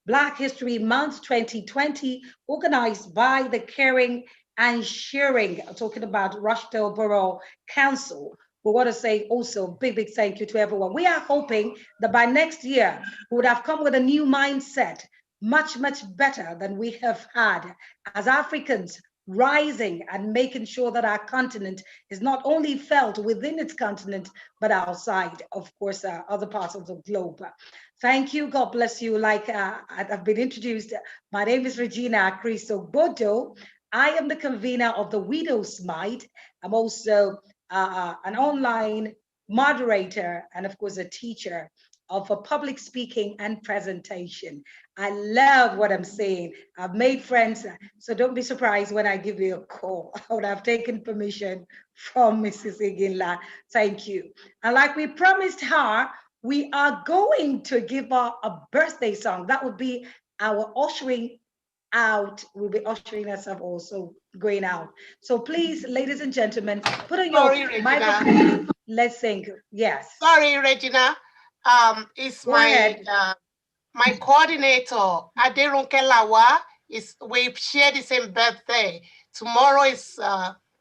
Black History Month 2020, organized by the Caring and Sharing, talking about Rochdale Borough Council, we want to say also big thank you to everyone. We are hoping that by next year, we would have come with a new mindset, much better than we have had as Africans, rising and making sure that our continent is not only felt within its continent, but outside, of course, other parts of the globe. Thank you. God bless you. Like I've been introduced, my name is Regina Akristo-Bodo. I am the convener of the Widow's Might. I'm also an online moderator and, of course, a teacher of public speaking and presentation. I love what I'm saying. I've made friends, so don't be surprised when I give you a call. I would have taken permission from Mrs. Iginla. Thank you. And like we promised her, we are going to give her a birthday song. That would be our ushering out. We'll be ushering ourselves also going out. So please, ladies and gentlemen, put on your microphone. Let's sing. Yes. Sorry, Regina. It's my coordinator, Aderunke Lawa. We share the same birthday. Tomorrow is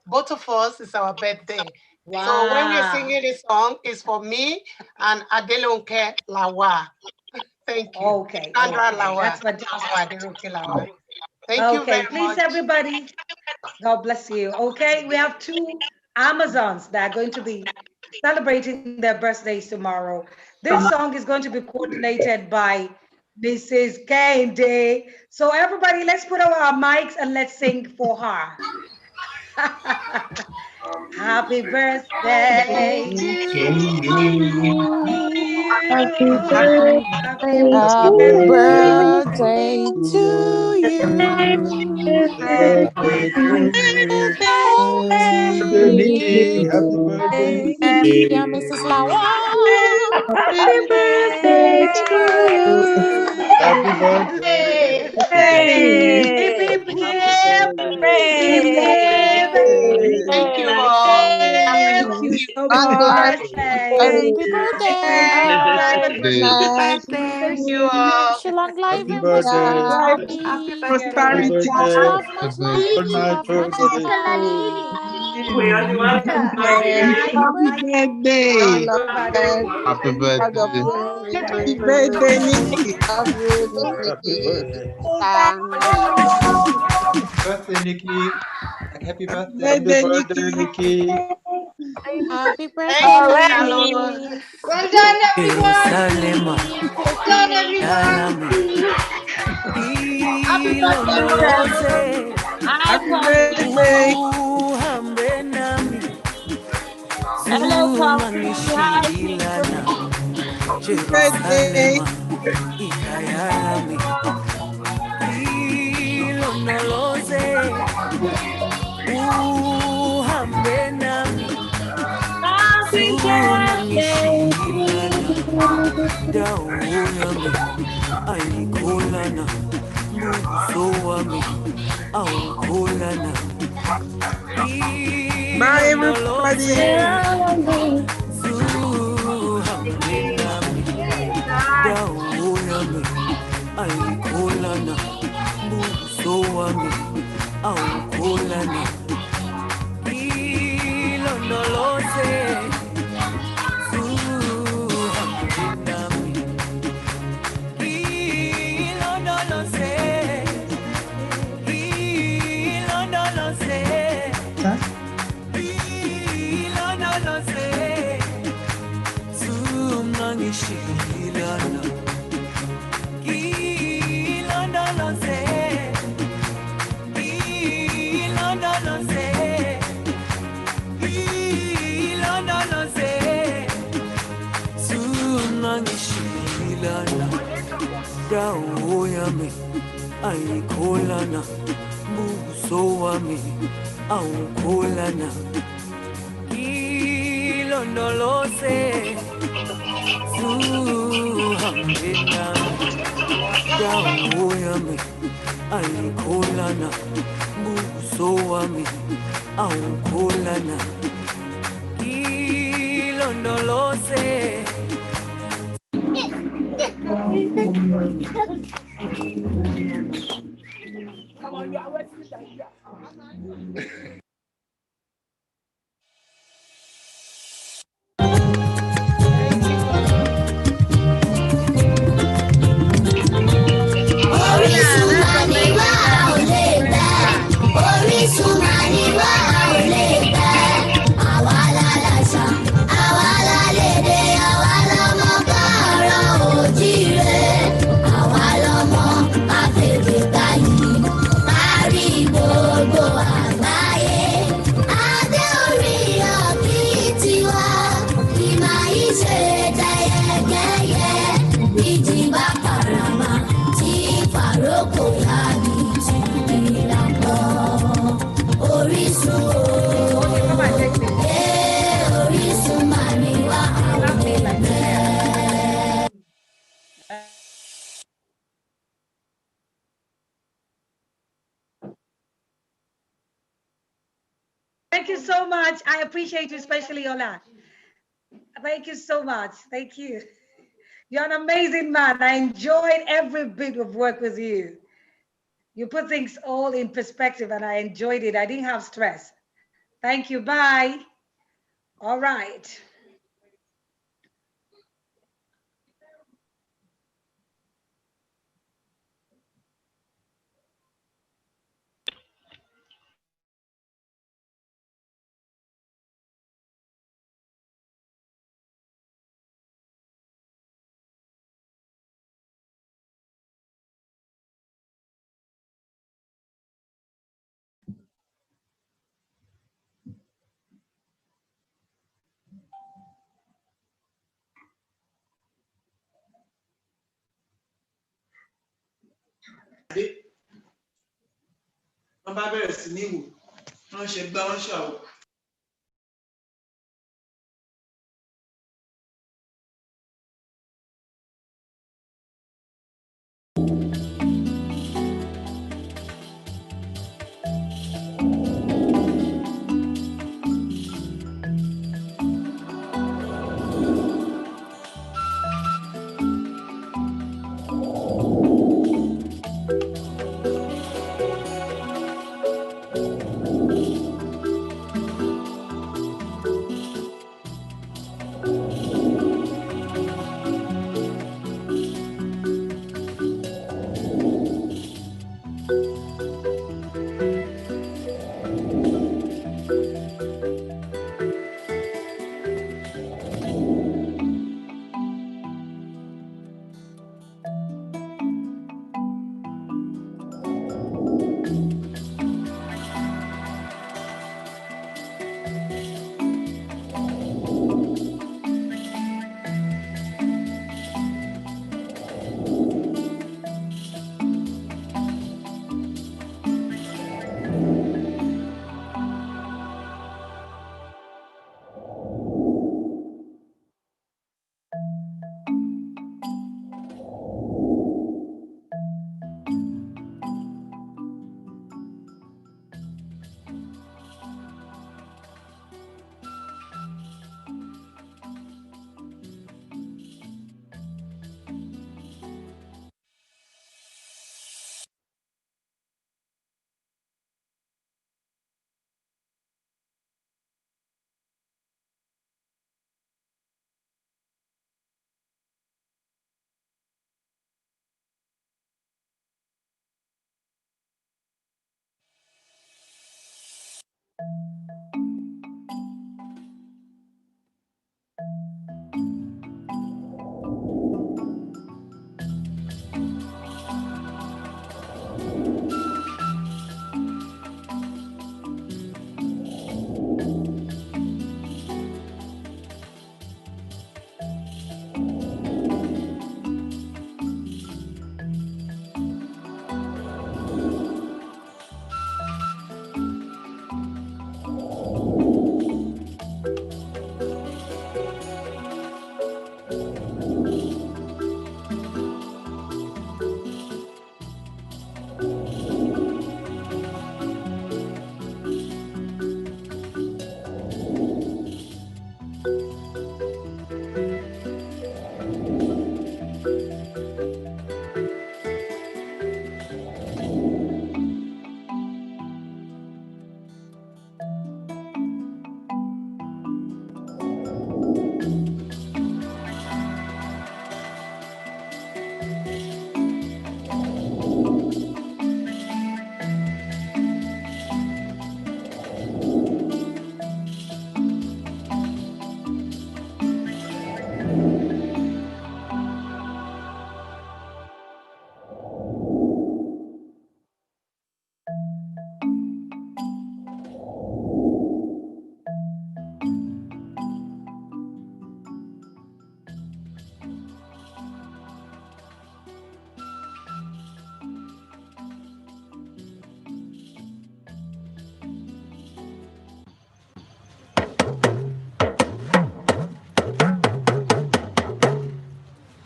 both of us. It's our birthday. Wow. So when we're singing this song, it's for me and Adelunke Lawa. Thank you. Okay. Sandra Lawa. That's fantastic. Adelunke Lawa. Thank you very please, much. everybody. God bless you. Okay, we have two Amazons that are going to be celebrating their birthdays tomorrow. This song is going to be coordinated by Mrs. Kende. So everybody, let's put on our mics and let's sing for her. Happy birthday to you. Happy birthday to you. Happy birthday, Nikki. Happy birthday, Nikki and Mrs. Lawa. Happy birthday to you. Happy birthday. Hip, hip, hip. Thank you all. Thank you so much. Happy birthday. Thank you all. Long life Happy and birthday. prosperity. Happy Love birthday. much life. Good night, everybody. Happy birthday. Happy birthday, Nikki. Happy birthday. Birthday, Nikki. Happy birthday, Nikki. Happy birthday, Nikki. Well done, everyone. Well done, everyone. Happy birthday. Happy birthday. Hello, Coffee. Birthday. Bye, everybody. Ilondoloze ayikholana buso wami awukholana ilondoloze suhambe nami dawo yami ayikholana buso wami awukholana ilondoloze. Thank you so much. I appreciate you, especially Ola. Thank you so much. Thank you. You're an amazing man. I enjoyed every bit of work with you. You put things all in perspective and I enjoyed it. I didn't have stress. Thank you. Bye. All right. wọ́n bá bẹ̀rẹ̀ sí ní wò wọ́n ṣe gbá wọ́n ṣàwò.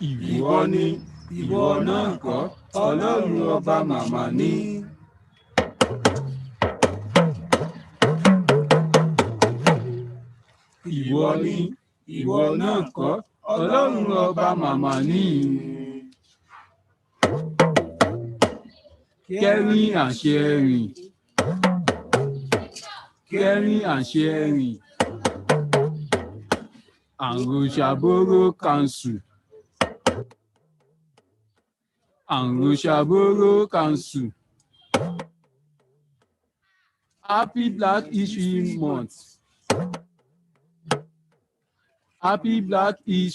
ìwọ ni, ìwọ náà kọ́, Ọlọ́run ọba màmá ní. Ìwọ ni, ìwọ náà kọ́, Ọlọ́run ọba màmá ní. Kẹ́rin àṣẹ rìn. Kẹ́rin àṣẹ rìn. Àròṣàbóró Council. Àròṣàbóró Council. Happy Black History Month. Happy Black History